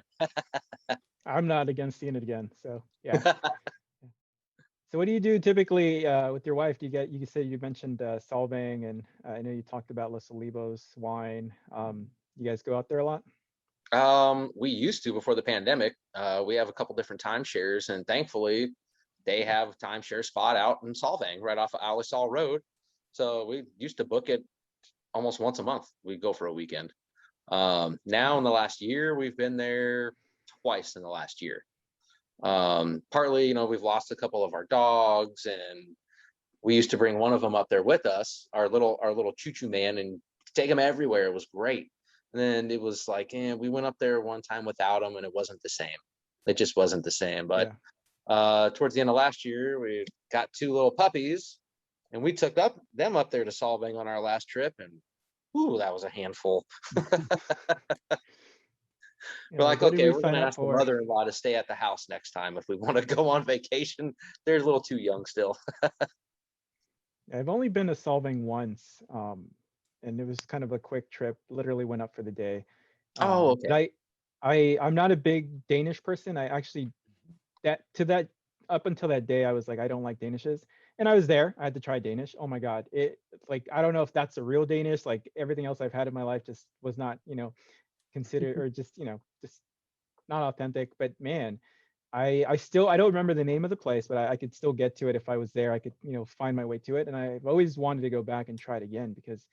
I'm not against seeing it again. So yeah. So what do you do typically with your wife? You said you mentioned Solvang, and I know you talked about Los Olivos wine. You guys go out there a lot? We used to before the pandemic. We have a couple different timeshares, and thankfully they have a timeshare spot out in Solvang, right off of Alisal Road. So we used to book it almost once a month. We'd go for a weekend. Now in the last year, we've been there twice in the last year. Partly, we've lost a couple of our dogs, and we used to bring one of them up there with us, our little choo-choo man, and take him everywhere. It was great. And then it was like, we went up there one time without him, and it wasn't the same. It just wasn't the same. But towards the end of last year, we got two little puppies, and we took them up there to Solvang on our last trip, and that was a handful. We're like, okay, we're gonna ask the mother-in-law to stay at the house next time if we want to go on vacation. They're a little too young still. I've only been to Solvang once, and it was kind of a quick trip. Literally went up for the day. Okay. I'm not a big Danish person. I actually up until that day, I was like, I don't like Danishes. And I was there. I had to try Danish. Oh my God. I don't know if that's a real Danish. Like everything else I've had in my life just was not, considered, or just not authentic. But man, I don't remember the name of the place, but I could still get to it if I was there. I could, find my way to it. And I've always wanted to go back and try it again, because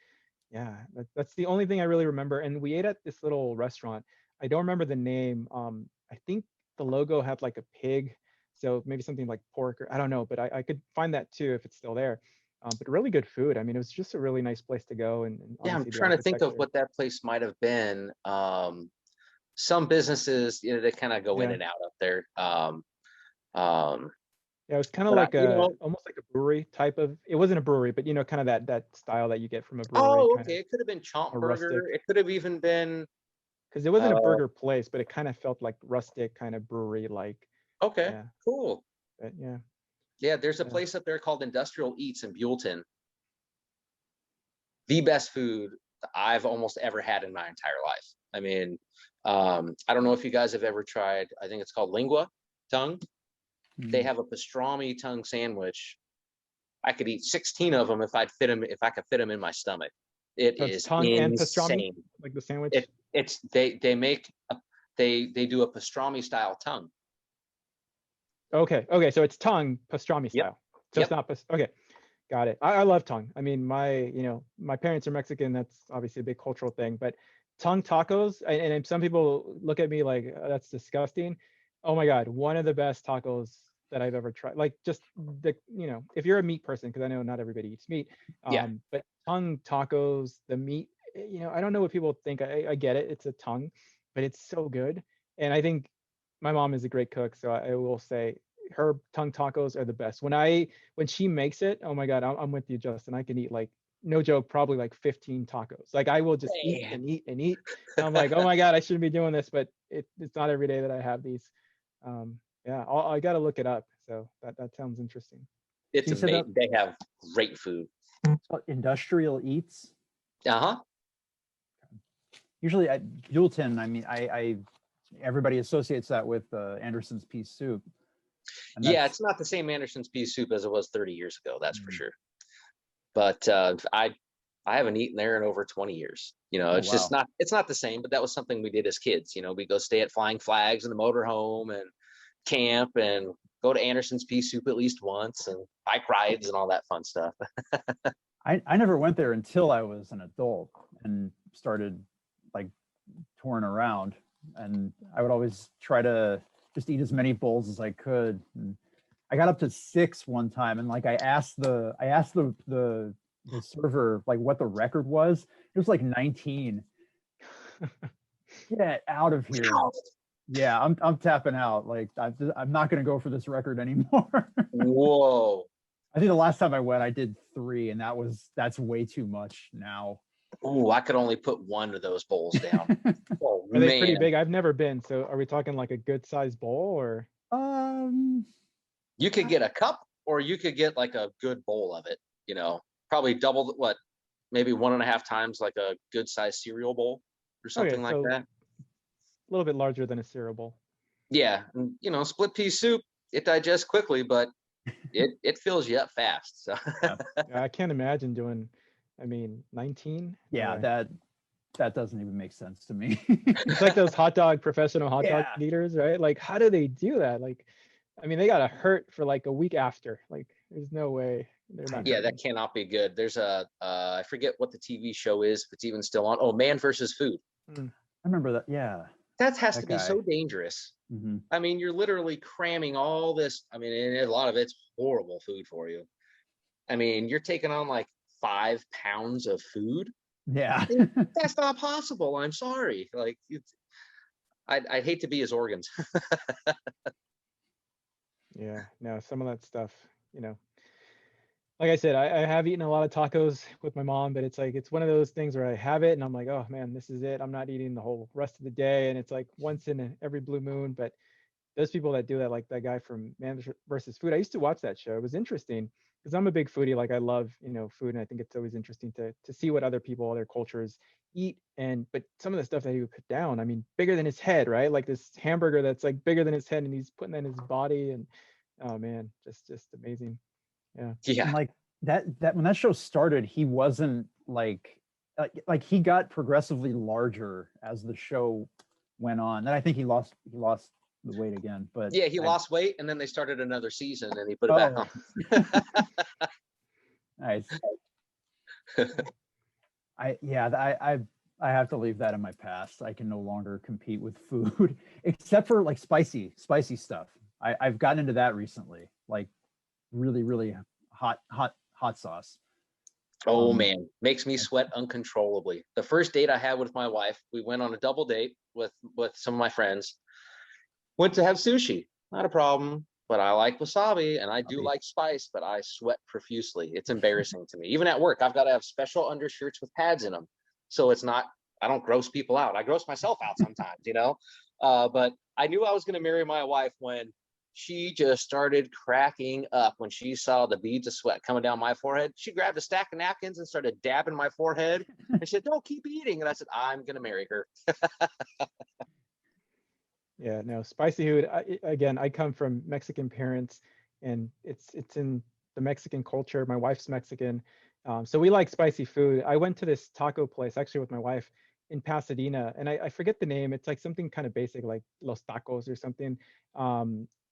that's the only thing I really remember. And we ate at this little restaurant. I don't remember the name. I think the logo had like a pig. So maybe something like pork, or I don't know, but I could find that too if it's still there. But really good food. I mean, it was just a really nice place to go. And I'm trying to think of what that place might have been. Some businesses, they kind of go in and out up there. It was kind of like almost like a brewery type of. It wasn't a brewery, but kind of that style that you get from a brewery. Oh, okay. It could have been Chomp Burger. It could have even been, because it wasn't a burger place, but it kind of felt like rustic, kind of brewery like. Okay, cool. But there's a place up there called Industrial Eats in Buellton. The best food I've almost ever had in my entire life. I mean, I don't know if you guys have ever tried, I think it's called lingua tongue. They have a pastrami tongue sandwich I could eat 16 of them if I could fit them in my stomach. It So it's is tongue and pastrami, insane. like the sandwich. They do a pastrami style tongue. Okay, so it's tongue pastrami Yep. style. So it's not okay. Got it. I love tongue. I mean, my parents are Mexican. That's obviously a big cultural thing. But tongue tacos, and some people look at me like, "Oh, that's disgusting." Oh my God, one of the best tacos that I've ever tried. Like just if you're a meat person, because I know not everybody eats meat. Yeah. But tongue tacos, the meat, I don't know what people think. I get it. It's a tongue, but it's so good. And I think my mom is a great cook, so I will say her tongue tacos are the best. When she makes it, oh my God, I'm with you, Justin. I can eat, like, no joke, probably like 15 tacos. Like I will just eat Man. and eat and eat. And I'm like, oh my God, I shouldn't be doing this, but it's not every day that I have these. Yeah, I got to look it up. So that sounds interesting. It's You said that- amazing. They have great food. Industrial eats. Uh-huh. Usually at Yuleton, I mean, I everybody associates that with Anderson's pea soup. And Yeah, that's- it's not the same Anderson's pea soup as it was 30 years ago, that's for Mm. sure. But I haven't eaten there in over 20 years. It's just wow. it's not the same, but that was something we did as kids. We go stay at Flying Flags in the motorhome and camp and go to Anderson's pea soup at least once and bike rides and all that fun stuff. I never went there until I was an adult and started like touring around, and I would always try to just eat as many bowls as I could. And I got up to 6 one time, and like I asked the server like what the record was. It was like 19. Get out of here. Yeah, I'm tapping out. Like I'm not gonna go for this record anymore. Whoa. I think the last time I went, I did 3, and that's way too much now. Ooh, I could only put one of those bowls down. Oh, Are they pretty man. big? I've never been. So are we talking like a good sized bowl or? You could get a cup or you could get like a good bowl of it, probably double maybe 1.5 times like a good sized cereal bowl or something like that. A little bit larger than a cereal bowl. Yeah. And, split pea soup, it digests quickly, but it fills you up fast. So Yeah, I can't imagine doing, 19. Yeah, that doesn't even make sense to me. It's like those professional hot dog eaters, right? Like, how do they do that? Like, they gotta hurt for like a week after. Like, there's no way they're not. Yeah, that cannot be good. There's I forget what the TV show is, if it's even still on. Oh, Man versus Food. I remember that. Yeah. That has to be so dangerous. Mm-hmm. You're literally cramming all this. And a lot of it's horrible food for you. You're taking on like 5 pounds of food. Yeah. That's not possible. I'm sorry. Like, I'd hate to be his organs. Yeah, no, some of that stuff, like I said, I have eaten a lot of tacos with my mom, but it's like, it's one of those things where I have it and I'm like, oh man, this is it. I'm not eating the whole rest of the day. And it's like once in every blue moon. But those people that do that, like that guy from Man versus Food, I used to watch that show. It was interesting because I'm a big foodie. Like I love, food. And I think it's always interesting to see what other people, other cultures eat. But some of the stuff that he would put down, bigger than his head, right? Like this hamburger that's like bigger than his head and he's putting that in his body. And oh man, just amazing. Yeah. And like that when that show started, he wasn't like he got progressively larger as the show went on. Then I think he lost the weight again. But yeah, he lost weight and then they started another season and he put it back on. Nice. I have to leave that in my past. I can no longer compete with food except for like spicy stuff. I've gotten into that recently, like really, really hot sauce. Oh man, makes me sweat uncontrollably. The first date I had with my wife, we went on a double date with some of my friends. Went to have sushi, not a problem, but I like wasabi and I do like spice, but I sweat profusely. It's embarrassing to me. Even at work, I've got to have special undershirts with pads in them. So I don't gross people out. I gross myself out sometimes, but I knew I was going to marry my wife when she just started cracking up when she saw the beads of sweat coming down my forehead. She grabbed a stack of napkins and started dabbing my forehead and she said, "No, keep eating." And I said, "I'm going to marry her." Yeah, no, spicy food. I come from Mexican parents, and it's in the Mexican culture. My wife's Mexican, so we like spicy food. I went to this taco place actually with my wife in Pasadena, and I forget the name. It's like something kind of basic, like Los Tacos or something.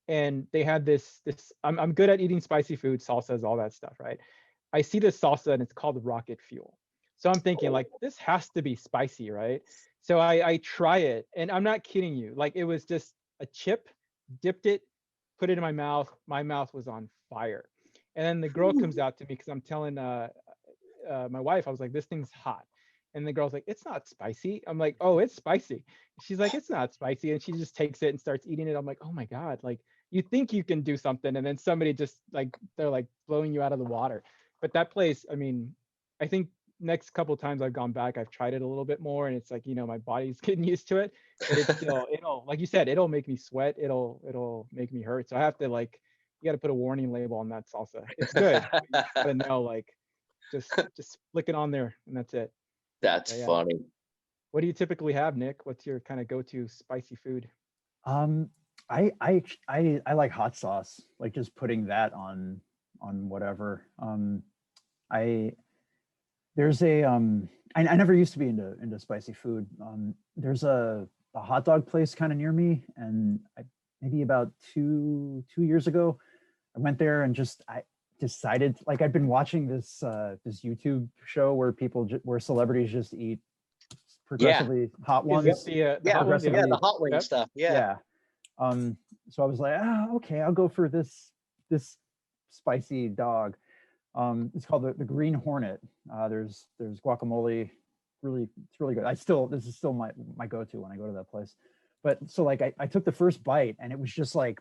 And they had this. I'm good at eating spicy food, salsas, all that stuff, right? I see this salsa and it's called rocket fuel. So I'm thinking like this has to be spicy, right? So I try it, and I'm not kidding you. Like it was just a chip, dipped it, put it in my mouth. My mouth was on fire. And then the girl comes out to me because I'm telling my wife, I was like, this thing's hot. And the girl's like, it's not spicy. I'm like, oh, it's spicy. She's like, it's not spicy. And she just takes it and starts eating it. I'm like, oh my God, like you think you can do something. And then somebody just like, they're like blowing you out of the water. But that place, I mean, I think next couple times I've gone back, I've tried it a little bit more, and it's like, you know, my body's getting used to it, but it's still, it'll, like you said, it'll make me sweat. It'll make me hurt. So I have to like, you got to put a warning label on that salsa. It's good, but you gotta know, like, just flick it on there and that's it. That's funny. What do you typically have, Nick? What's your kind of go-to spicy food? I like hot sauce, like just putting that on whatever. There's a I never used to be into spicy food. There's a hot dog place kind of near me, and maybe about two years ago, I went there and I decided, like, I'd been watching this YouTube show where where celebrities just eat progressively hot ones. The hot ones, the hot wing stuff. Yeah. So I was like, okay, I'll go for this spicy dog. It's called the Green Hornet. There's guacamole. It's really good. This is still my go-to when I go to that place. But so like I took the first bite, and it was just like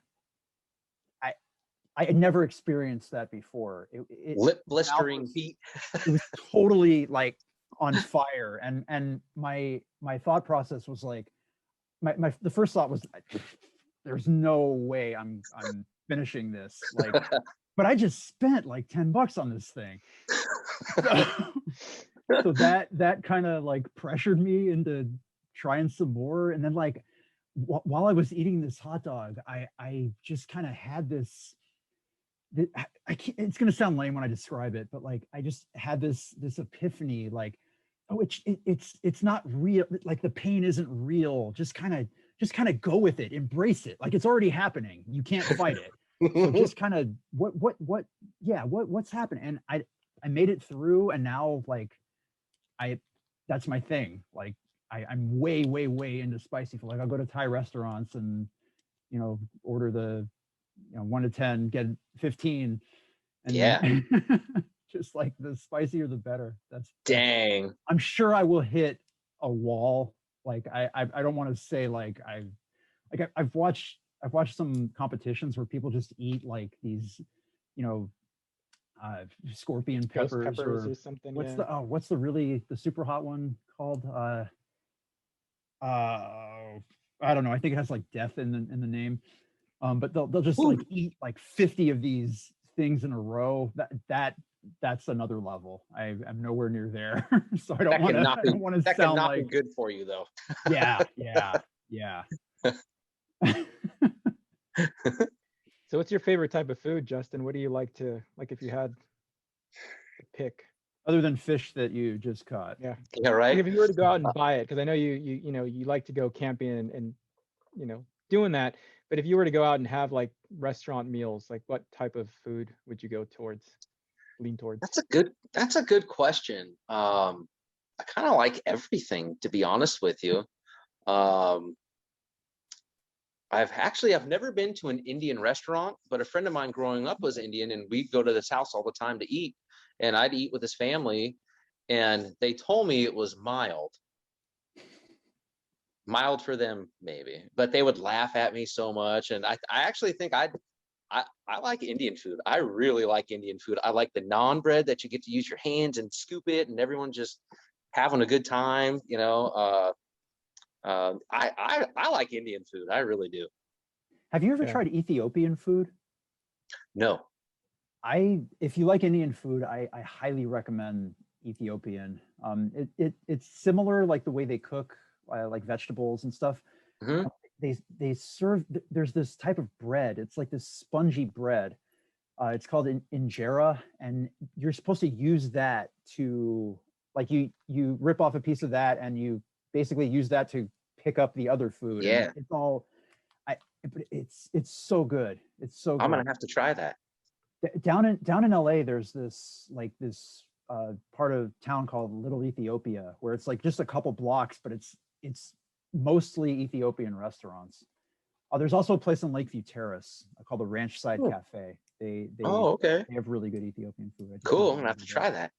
I had never experienced that before. Lip blistering heat. It was totally like on fire, and my thought process was like, the first thought was, there's no way I'm finishing this, like, but I just spent like $10 on this thing. So that kind of like pressured me into trying some more. And then like while I was eating this hot dog, I just kind of had this, it's going to sound lame when I describe it, but like I just had this epiphany, like, oh, it's not real, like the pain isn't real, just kind of go with it, embrace it, like it's already happening, you can't fight it. So just kind of what's happening. And I made it through, and now like that's my thing. Like I'm way into spicy food. Like I'll go to Thai restaurants and, you know, order the, you know, 1 to 10 get 15, and just like the spicier the better. Dang. I'm sure I will hit a wall. Like I don't want to say like I've watched some competitions where people just eat like these, you know, scorpion peppers or something. What's the super hot one called? I don't know. I think it has like death in the name. But they'll just like eat like 50 of these things in a row. That's another level. I'm nowhere near there. So I don't want to that sound cannot like be good for you though. Yeah. So what's your favorite type of food, Justin? What do you like if you had to pick? Other than fish that you just caught. Yeah, right. Like if you were to go out and buy it, because I know you like to go camping and you know, doing that. But if you were to go out and have like restaurant meals, like what type of food would you lean towards? That's a good question. I kind of like everything, to be honest with you. I've never been to an Indian restaurant, but a friend of mine growing up was Indian, and we'd go to this house all the time to eat, and I'd eat with his family, and they told me it was mild for them, maybe, but they would laugh at me so much. And I actually think I like Indian food. I really like Indian food. I like the naan bread that you get to use your hands and scoop it, and everyone just having a good time, you know. I like Indian food. I really do. Have you ever tried Ethiopian food? No. If you like Indian food, I highly recommend Ethiopian. It's similar, like the way they cook, like vegetables and stuff. Mm-hmm. They serve, there's this type of bread. It's like this spongy bread, It's called injera, and you're supposed to use that to, like, you rip off a piece of that and you basically use that to pick up the other food. Yeah. And it's all, it's so good. It's so good. I'm gonna have to try that. Down in LA, there's this part of town called Little Ethiopia, where it's like just a couple blocks, but it's mostly Ethiopian restaurants. There's also a place in Lakeview Terrace called the Ranch Side Cafe. They okay. They have really good Ethiopian food. Cool. I'm gonna have to try that.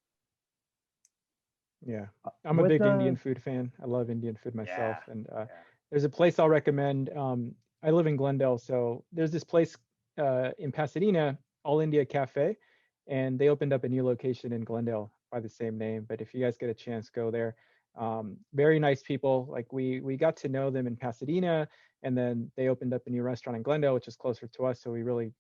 Yeah, I'm a big Indian food fan. I love Indian food myself, and there's a place I'll recommend. I live in Glendale, so there's this place in Pasadena, All India Cafe, and they opened up a new location in Glendale by the same name. But if you guys get a chance, go there. Very nice people. Like we got to know them in Pasadena, and then they opened up a new restaurant in Glendale, which is closer to us. So we really,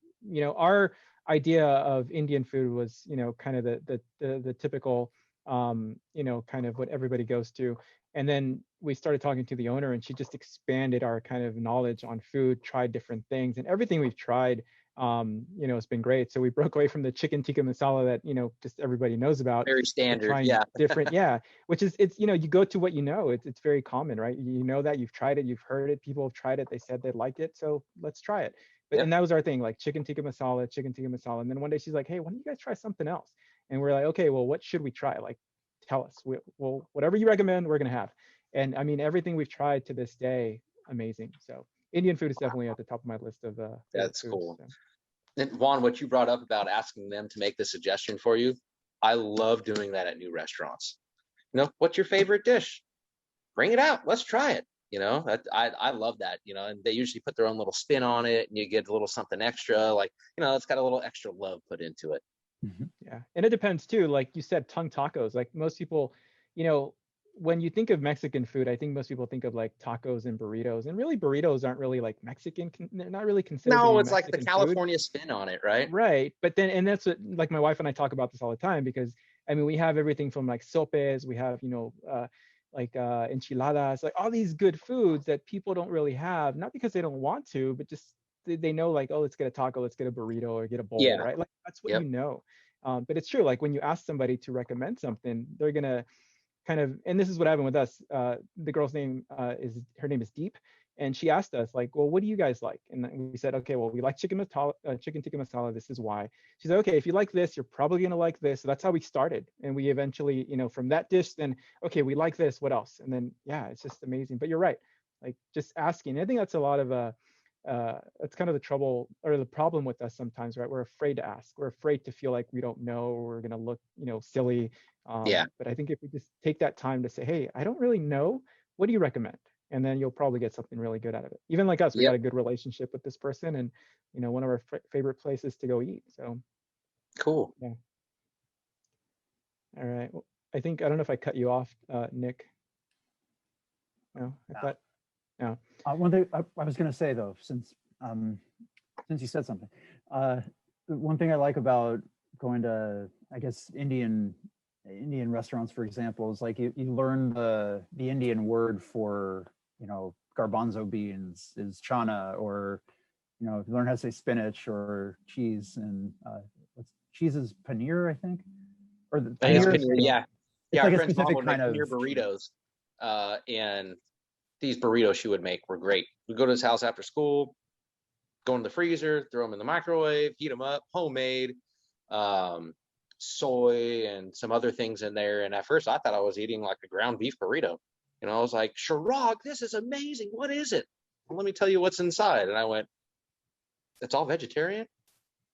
our idea of Indian food was, kind of the typical, kind of what everybody goes to. And then we started talking to the owner, and she just expanded our kind of knowledge on food, tried different things, and everything we've tried, it's been great. So we broke away from the chicken tikka masala that, just everybody knows about. Very standard, different, which is, it's, you go to what it's very common, right? You know that, you've tried it, you've heard it, people have tried it, they said they liked it, so let's try it. But and that was our thing, like chicken tikka masala. And then one day she's like, hey, why don't you guys try something else? And we're like, okay, well, what should we try? Like, tell us. Well, whatever you recommend, we're gonna have. And I mean, everything we've tried to this day, amazing. So Indian food is definitely at the top of my list of that's foods, cool. So. And Juan, what you brought up about asking them to make the suggestion for you, I love doing that at new restaurants. What's your favorite dish? Bring it out. Let's try it. I love that, and they usually put their own little spin on it, and you get a little something extra, like, it's got a little extra love put into it. Yeah. And it depends too. Like you said, tongue tacos, like most people, when you think of Mexican food, I think most people think of like tacos and burritos, and really burritos aren't really like Mexican. They're not really considered. No, it's Mexican like the California spin on it, right? Right. But then, and that's what, like my wife and I talk about this all the time, because I mean, we have everything from like sopes, we have, enchiladas, like all these good foods that people don't really have, not because they don't want to, but just they know, like, oh, let's get a taco, let's get a burrito, or get a bowl, right? Like that's what but it's true, like when you ask somebody to recommend something, they're gonna kind of, and this is what happened with us. The girl's name her name is Deep, and she asked us, like, well, what do you guys like? And we said, okay, well, we like chicken tikka masala, this is why. She said, okay, if you like this, you're probably gonna like this. So that's how we started, and we eventually, from that dish, then okay, we like this, what else? And then it's just amazing. But you're right, like just asking. I think that's a lot of it's kind of the trouble or the problem with us sometimes, right? We're afraid to ask. We're afraid to feel like we don't know, or we're gonna look, silly. But I think if we just take that time to say, hey, I don't really know, what do you recommend? And then you'll probably get something really good out of it. Even like us, we got a good relationship with this person, and one of our favorite places to go eat. So cool. Yeah. All right. Well, I don't know if I cut you off, Nick. No, I thought. No. One thing I was going to say though, since you said something, one thing I like about going to, I guess, Indian restaurants, for example, is like you learn the Indian word for, garbanzo beans is chana, or you learn how to say spinach or cheese, and cheese is paneer, I think, or the paneer, yeah. It's like our a friend's mom specific would kind make of paneer burritos, and these burritos she would make were great. We'd go to his house after school, go in the freezer, throw them in the microwave, heat them up, homemade, soy and some other things in there. And at first I thought I was eating like a ground beef burrito. I was like, Shirag, this is amazing. What is it? Well, let me tell you what's inside. And I went, it's all vegetarian.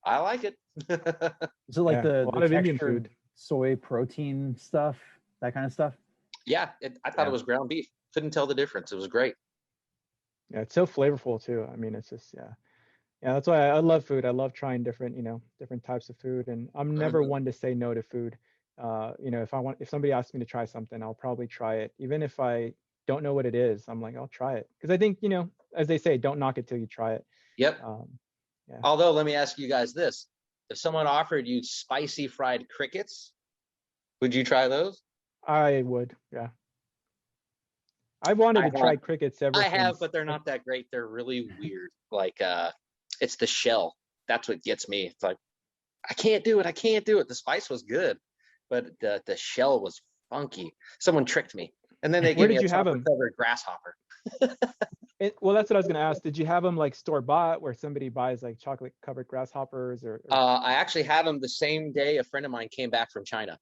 I like it. Is it like the lot of Indian food, soy protein stuff, that kind of stuff? Yeah, I thought it was ground beef. Couldn't tell the difference. It was great. Yeah, it's so flavorful too. I mean, it's just that's why I love food. I love trying different types of food, and I'm never one to say no to food. If somebody asks me to try something, I'll probably try it, even if I don't know what it is. I'm like, I'll try it, because I think, as they say, don't knock it till you try it. Yep. Although, let me ask you guys this: if someone offered you spicy fried crickets, would you try those? I would. Yeah. I've wanted to try crickets ever since. I have, but they're not that great. They're really weird. Like, it's the shell. That's what gets me. It's like, I can't do it. I can't do it. The spice was good, but the shell was funky. Someone tricked me. And then they Where gave me did a you have 'em? chocolate-covered grasshopper. Well, that's what I was gonna ask. Did you have them like store bought, where somebody buys like chocolate covered grasshoppers, or? I actually had them the same day a friend of mine came back from China.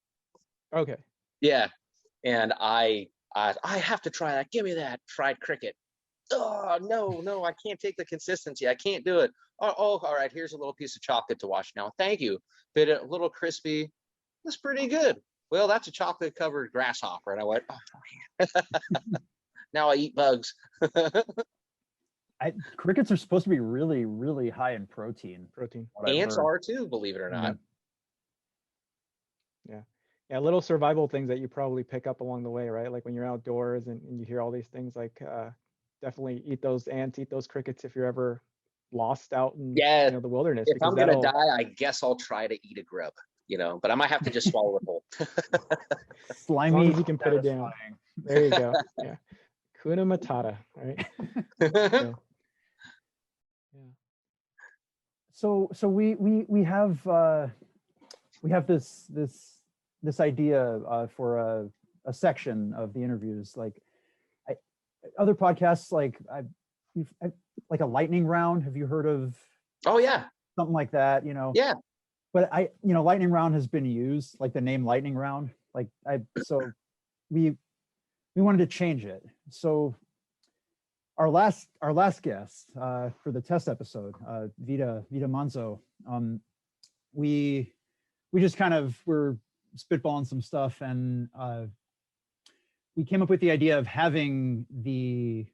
Okay. Yeah, and I have to try that. Give me that fried cricket. Oh no, I can't take the consistency. I can't do it. Oh, all right. Here's a little piece of chocolate to wash now. Thank you. Bit it a little crispy. That's pretty good. Well, that's a chocolate covered grasshopper, and I went, oh man. Now I eat bugs. Crickets are supposed to be really, really high in protein. what I've Ants heard. are too, believe it or not. Yeah, little survival things that you probably pick up along the way, right? Like when you're outdoors and you hear all these things, like definitely eat those ants, eat those crickets if you're ever lost out in Yeah, the wilderness. if Because I'm gonna that'll, die, I guess I'll try to eat a grub, but I might have to just swallow it whole. Slimy. as long as you can put it down. satisfying. There you go. Yeah, Kuna Matata, right? So, yeah. So we have this idea for a section of the interviews. Like other podcasts, like like a lightning round. Have you heard of Oh yeah, something like that? yeah. But lightning round has been used, like the name lightning round. So we wanted to change it. So our last guest for the test episode, Vita Manzo, we just kind of were spitballing some stuff, and we came up with the idea of having the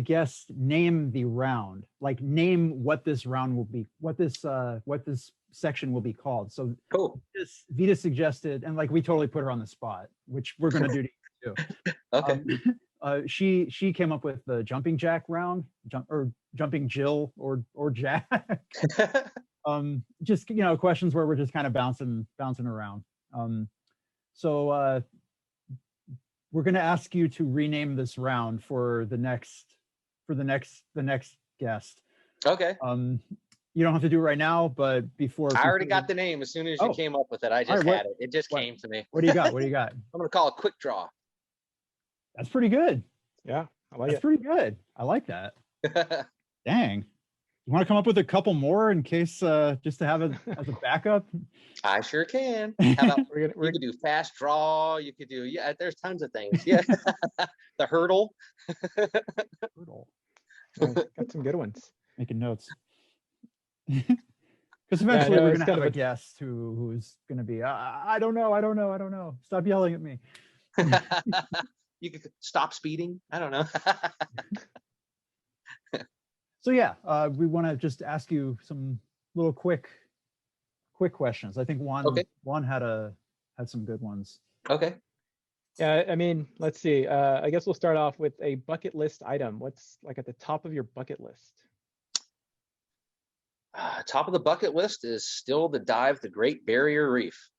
guest name the round, like name what this round will be, what this section will be called. So Cool. Vita suggested, and like we totally put her on the spot, which we're going to do to you too. Okay. She came up with the jumping jack round, jumping Jill or Jack. Just questions where we're just kind of bouncing around. So we're going to ask you to rename this round for the next guest. Okay. You don't have to do it right now, but before I already got the name as soon as you came up with it. I just had it. It just came to me. What do you got? I'm gonna call it Quick Draw. That's pretty good. Yeah, I like That's it. pretty good. I like that. Dang. You want to come up with a couple more in case, just to have it as a backup? I sure can. How about We're you could do fast draw. You could do, there's tons of things. Yeah. The hurdle. got some good ones. Making notes. Because eventually we're going to have a guest who's going to be, I don't know. Stop yelling at me. You could stop speeding. I don't know. So yeah, we want to just ask you some little quick questions. I think Juan had some good ones. Okay. Yeah, I mean, let's see. I guess we'll start off with a bucket list item. What's like at the top of your bucket list? Top of the bucket list is still to dive the Great Barrier Reef.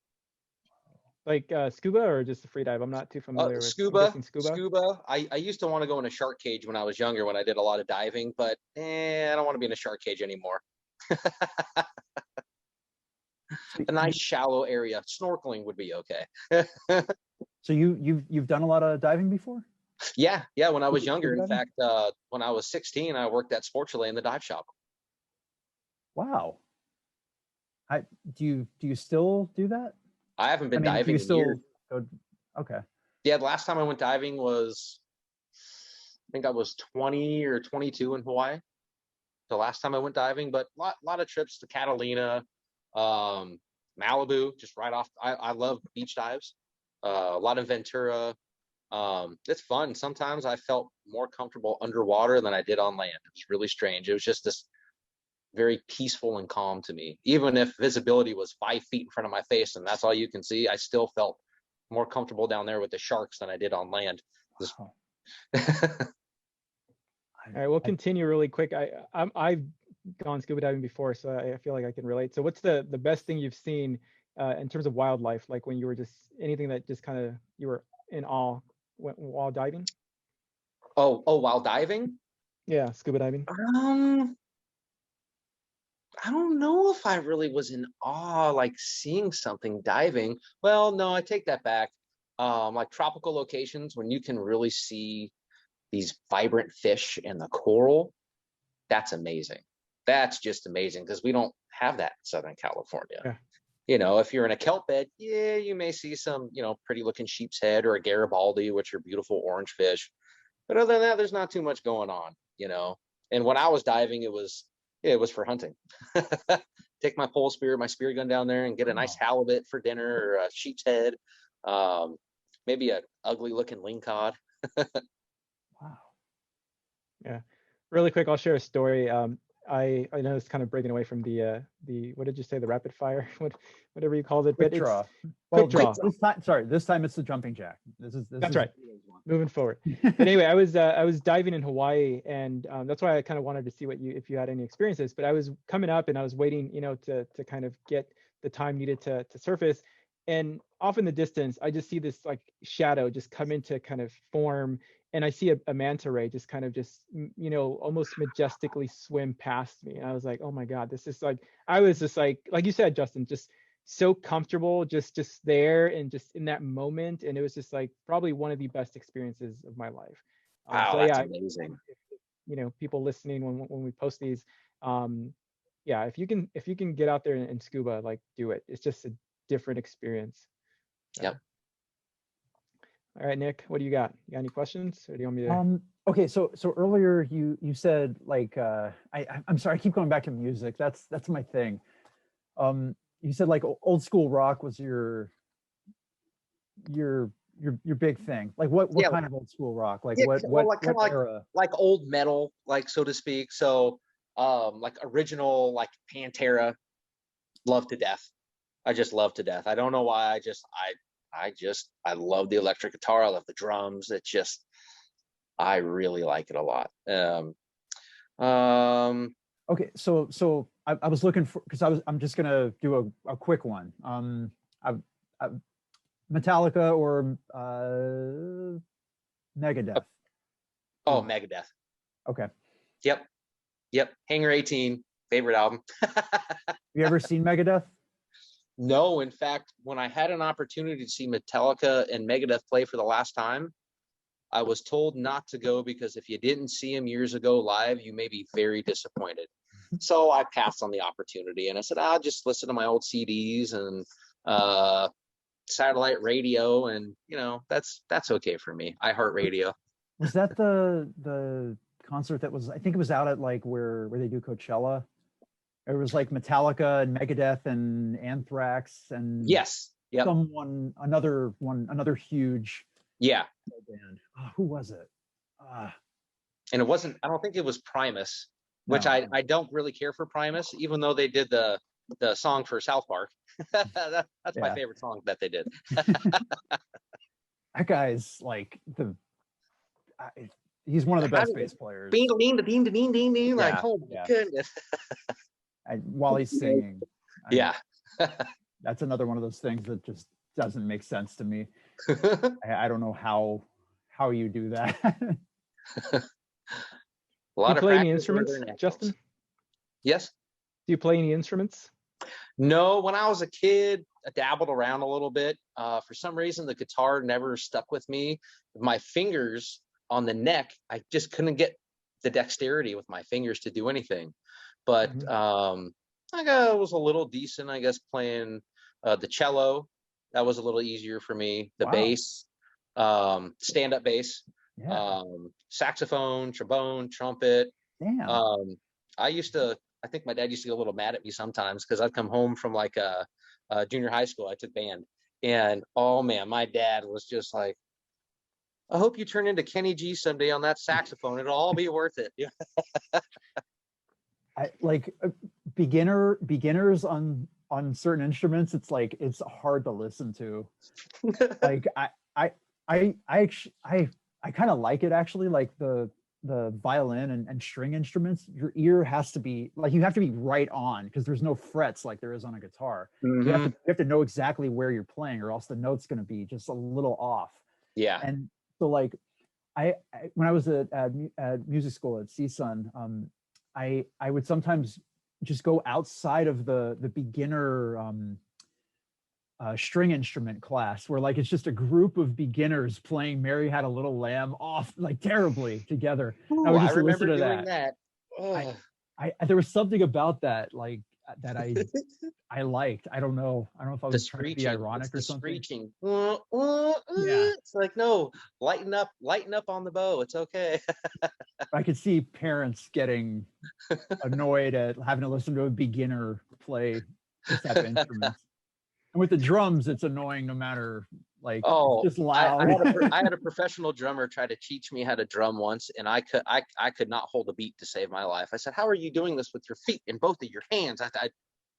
Like scuba or just a free dive? I'm not too familiar with scuba. Scuba. I used to want to go in a shark cage when I was younger, when I did a lot of diving, but I don't want to be in a shark cage anymore. A nice shallow area. Snorkeling would be okay. So you've done a lot of diving before? Yeah. When I was younger, in fact, when I was 16, I worked at Sports Relay in the dive shop. Wow. Do you still do that? I haven't been diving in years. Okay. Yeah, the last time I went diving was, I think I was 20 or 22 in Hawaii. The last time I went diving, but a lot of trips to Catalina, Malibu, just right off. I love beach dives. A lot of Ventura. It's fun. Sometimes I felt more comfortable underwater than I did on land. It was really strange. It was just this very peaceful and calm to me. Even if visibility was 5 feet in front of my face and that's all you can see, I still felt more comfortable down there with the sharks than I did on land. All right, we'll continue really quick. I've gone scuba diving before, so I feel like I can relate. So what's the best thing you've seen in terms of wildlife, like when you were just anything that just kind of you were in awe while diving? Oh, while diving? Yeah, scuba diving. I don't know if I really was in awe, like seeing something diving. Well, no, I take that back. Like tropical locations, when you can really see these vibrant fish and the coral, that's amazing. That's just amazing because we don't have that in Southern California. Yeah. You know, if you're in a kelp bed, yeah, you may see some, you know, pretty looking sheep's head or a Garibaldi, which are beautiful orange fish. But other than that, there's not too much going on, you know. And when I was diving, it was for hunting. Take my pole spear, my spear gun down there and get a nice halibut for dinner or a sheep's head. Maybe a ugly looking lingcod. Wow. Yeah. Really quick, I'll share a story. I know it's kind of breaking away from the what did you say, the rapid fire, whatever you called it, Quick but draw. it's Well, quick draw. This time it's the jumping jack. That's right. Moving forward. But anyway, I was diving in Hawaii, and that's why I kind of wanted to see if you had any experiences. But I was coming up and I was waiting, you know, to kind of get the time needed to surface. And off in the distance, I just see this like shadow just come into kind of form, and I see a manta ray just kind of you know, almost majestically swim past me. And I was like, oh my God, this is like, I was just like you said, Justin, just so comfortable, just there and just in that moment. And it was just like probably one of the best experiences of my life. Wow, So that's yeah, amazing. you know, people listening when we post these, yeah, if you can get out there and scuba, like do it. It's just a different experience. Yep. All right, Nick, what do you got? You got any questions, or do you want me to? Okay, so earlier you said like I'm sorry, I keep going back to music. That's my thing. You said like old school rock was your big thing. Like what kind of old school rock? Like what era? Like old metal, like so to speak. So like original, like Pantera, love to death. I just love to death. I don't know why. I love the electric guitar. I love the drums. It's just, I really like it a lot. Okay, so I was looking for, because I'm just gonna do a quick one. Metallica or Megadeth. Oh, Megadeth. Okay. Yep. Hangar 18, favorite album. Have you ever seen Megadeth? No, in fact, when I had an opportunity to see Metallica and Megadeth play for the last time, I was told not to go because if you didn't see them years ago live, you may be very disappointed. So I passed on the opportunity and I said, I'll just listen to my old CDs and satellite radio, and you know, that's okay for me. iHeartRadio. Was that the concert that was, I think it was out at like where they do Coachella? It was like Metallica and Megadeth and Anthrax and yes, yep. Another huge band. Oh, who was it? And it wasn't, I don't think it was Primus, which I don't really care for Primus, even though they did the song for South Park. That's my favorite song that they did. That guy's like he's one of the best bass players. Ding, ding, ding, ding, ding, ding. Like, oh my goodness. While he's singing. That's another one of those things that just doesn't make sense to me. I don't know how you do that. Do you play any instruments, Justin? Yes. Do you play any instruments? No, when I was a kid, I dabbled around a little bit. For some reason, the guitar never stuck with me. My fingers on the neck, I just couldn't get the dexterity with my fingers to do anything. But I was a little decent, I guess, playing the cello. That was a little easier for me. The bass, stand-up bass, saxophone, trombone, trumpet. Damn. I think my dad used to get a little mad at me sometimes because I'd come home from like a junior high school. I took band, and oh man, my dad was just like, I hope you turn into Kenny G someday on that saxophone. It'll all be worth it. Like beginners on certain instruments, it's like it's hard to listen to. Like I kind of like it actually, like the violin and string instruments. Your ear has to be like, you have to be right on because there's no frets like there is on a guitar. You have to know exactly where you're playing, or else the note's going to be just a little off. Yeah. And so like I when I was at music school at CSUN, I would sometimes just go outside of the beginner string instrument class, where like it's just a group of beginners playing Mary Had a Little Lamb off like terribly together. Ooh, I would I just remember listen to doing that. Ugh. I there was something about that like that I liked. I don't know if I The was trying to be screeching, ironic it's or the something. screeching. Yeah. It's like, no, lighten up on the bow. It's okay. I could see parents getting annoyed at having to listen to a beginner play this type of instruments. And with the drums, it's annoying no matter, like, Oh, it's just loud. I had a professional drummer try to teach me how to drum once, and I could not hold a beat to save my life. I said, "How are you doing this with your feet and both of your hands?"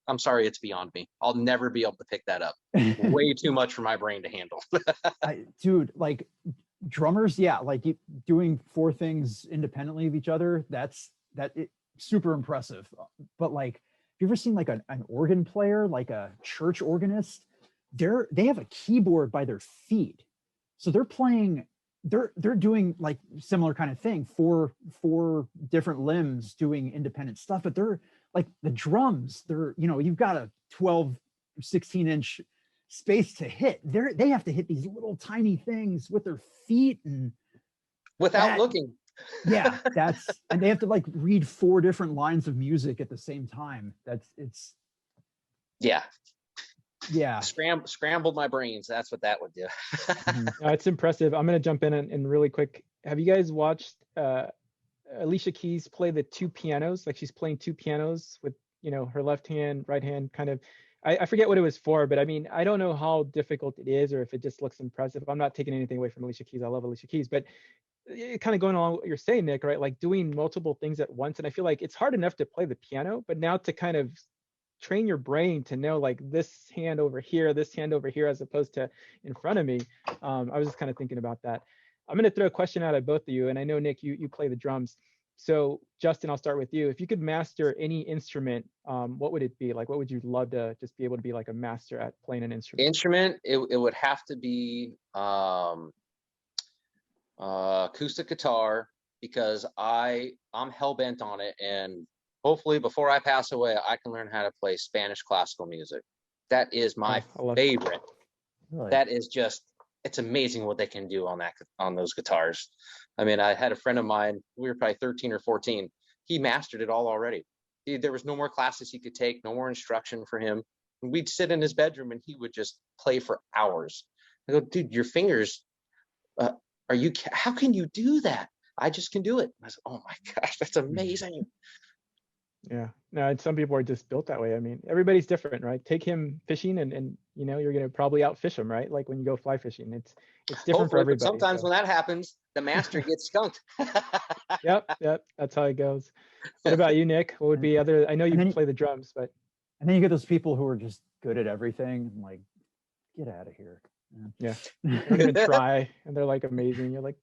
I'm sorry, it's beyond me. I'll never be able to pick that up. Way too much for my brain to handle. Dude, like drummers, yeah, like doing 4 things independently of each other, super impressive. But like, have you ever seen like an organ player, like a church organist? They have a keyboard by their feet, so they're playing. They're doing like similar kind of thing, four different limbs doing independent stuff, but they're like the drums. You've got a 12, 16-inch space to hit. They have to hit these little tiny things with their feet and without looking. Yeah, and they have to like read 4 different lines of music at the same time. Yeah. Scrambled my brains. That's what that would do. It's impressive. I'm going to jump in and really quick. Have you guys watched Alicia Keys play the 2 pianos? Like she's playing 2 pianos with, her left hand, right hand kind of. I forget what it was for, but I mean, I don't know how difficult it is or if it just looks impressive. I'm not taking anything away from Alicia Keys. I love Alicia Keys, but kind of going along with what you're saying, Nick, right? Like doing multiple things at once. And I feel like it's hard enough to play the piano, but now to kind of train your brain to know like this hand over here, as opposed to in front of me. I was just kind of thinking about that. I'm going to throw a question out at both of you. And I know, Nick, you play the drums. So Justin, I'll start with you. If you could master any instrument, what would it be? Like, what would you love to just be able to be like a master at playing an instrument? It would have to be acoustic guitar, because I'm hell-bent on it, and hopefully before I pass away, I can learn how to play Spanish classical music. That is my favorite. Really? That is just, it's amazing what they can do on those guitars. I mean, I had a friend of mine, we were probably 13 or 14. He mastered it all already. There was no more classes he could take, no more instruction for him. And we'd sit in his bedroom and he would just play for hours. I go, dude, your fingers, how can you do that? I just can do it. I said, oh my gosh, that's amazing. Yeah, no, and some people are just built that way. I mean, everybody's different, right? Take him fishing and you're going to probably outfish him, right? Like when you go fly fishing, it's different for everybody. But sometimes when that happens, the master gets skunked. Yep, that's how it goes. What about you, Nick? What would be other? I know you play the drums, but and then you get those people who are just good at everything. And like, get out of here. Yeah, they don't even try, and they're like amazing. You're like,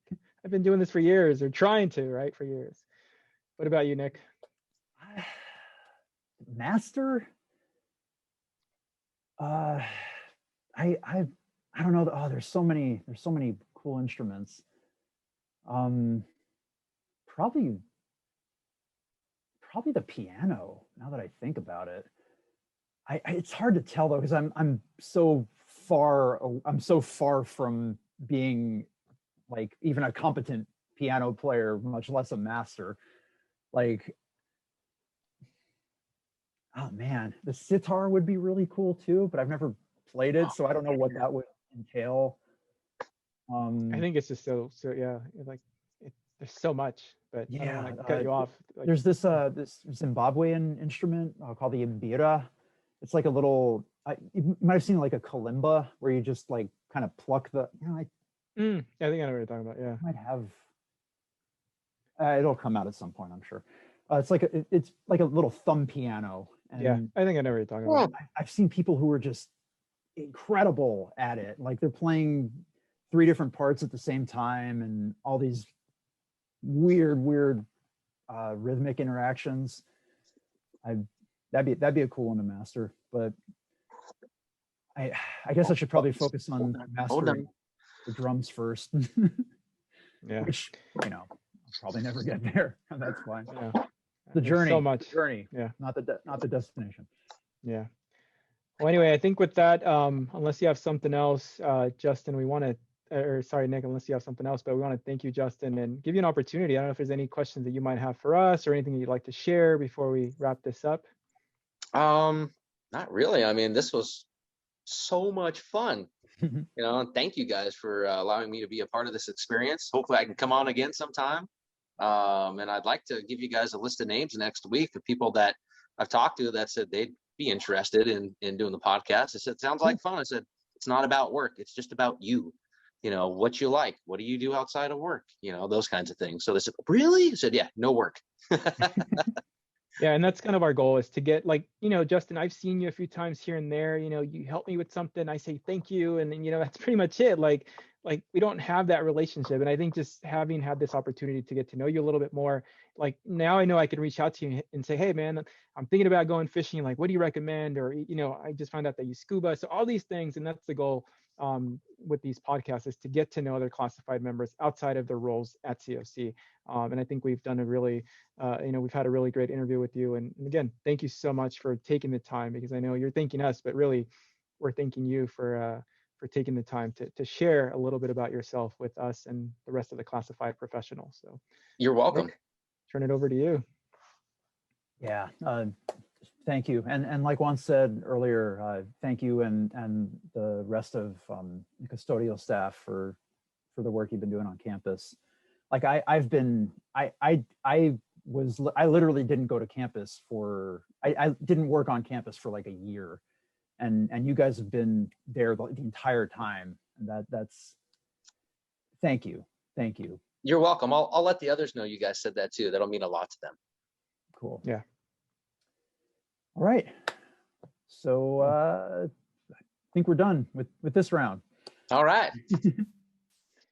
I've been doing this for years, or trying to, right, for years. What about you, Nick? Master? I don't know. Oh, there's so many cool instruments. Probably the piano, now that I think about it. It's hard to tell though, because I'm so far from being like even a competent piano player, much less a master. Like, oh man, the sitar would be really cool too, but I've never played it, so I don't know what that would entail. I think it's just so yeah, like there's so much, but yeah, I don't want to cut you off. Like, there's this Zimbabwean instrument called the mbira. It's like a little, you might have seen like a kalimba where you just like kind of pluck the, I think I know what you're talking about. Yeah, might have. It'll come out at some point, I'm sure. It's like a little thumb piano. And yeah, I think I know what you're talking about. I've seen people who are just incredible at it. Like they're playing 3 different parts at the same time and all these weird rhythmic interactions. That'd be a cool one to master, but I guess I should probably focus on mastering the drums first. Yeah, which I'll probably never get there. That's fine. Yeah. The There's journey, so much. the journey, Yeah. not the destination. Yeah. Well, anyway, I think with that, unless you have something else, Justin, we want to, or sorry, Nick, unless you have something else, but we want to thank you, Justin, and give you an opportunity. I don't know if there's any questions that you might have for us or anything that you'd like to share before we wrap this up. Not really. I mean, this was so much fun. And thank you guys for allowing me to be a part of this experience. Hopefully I can come on again sometime. And I'd like to give you guys a list of names next week of people that I've talked to that said they'd be interested in doing the podcast. I said, sounds like fun. I said, it's not about work. It's just about you. What you like. What do you do outside of work? Those kinds of things. So they said, really? I said, yeah, no work. Yeah, and that's kind of our goal, is to get, like, Justin, I've seen you a few times here and there, you help me with something, I say thank you, and then that's pretty much it. Like we don't have that relationship, and I think just having had this opportunity to get to know you a little bit more, like, now I know I can reach out to you and say, hey man, I'm thinking about going fishing, like, what do you recommend? Or I just found out that you scuba. So all these things, and that's the goal with these podcasts, is to get to know other classified members outside of their roles at COC. And I think we've done a really, we've had a really great interview with you. And again, thank you so much for taking the time, because I know you're thanking us, but really we're thanking you for taking the time to share a little bit about yourself with us and the rest of the classified professionals. So You're welcome. Nick, turn it over to you. Yeah, thank you. And like Juan said earlier, thank you and the rest of the custodial staff for the work you've been doing on campus. Like I literally didn't go to campus I didn't work on campus for like a year, and you guys have been there the entire time, and that's thank you. You're welcome. I'll let the others know you guys said that too. That'll mean a lot to them. Cool. Yeah. All right. So I think we're done with this round. All right.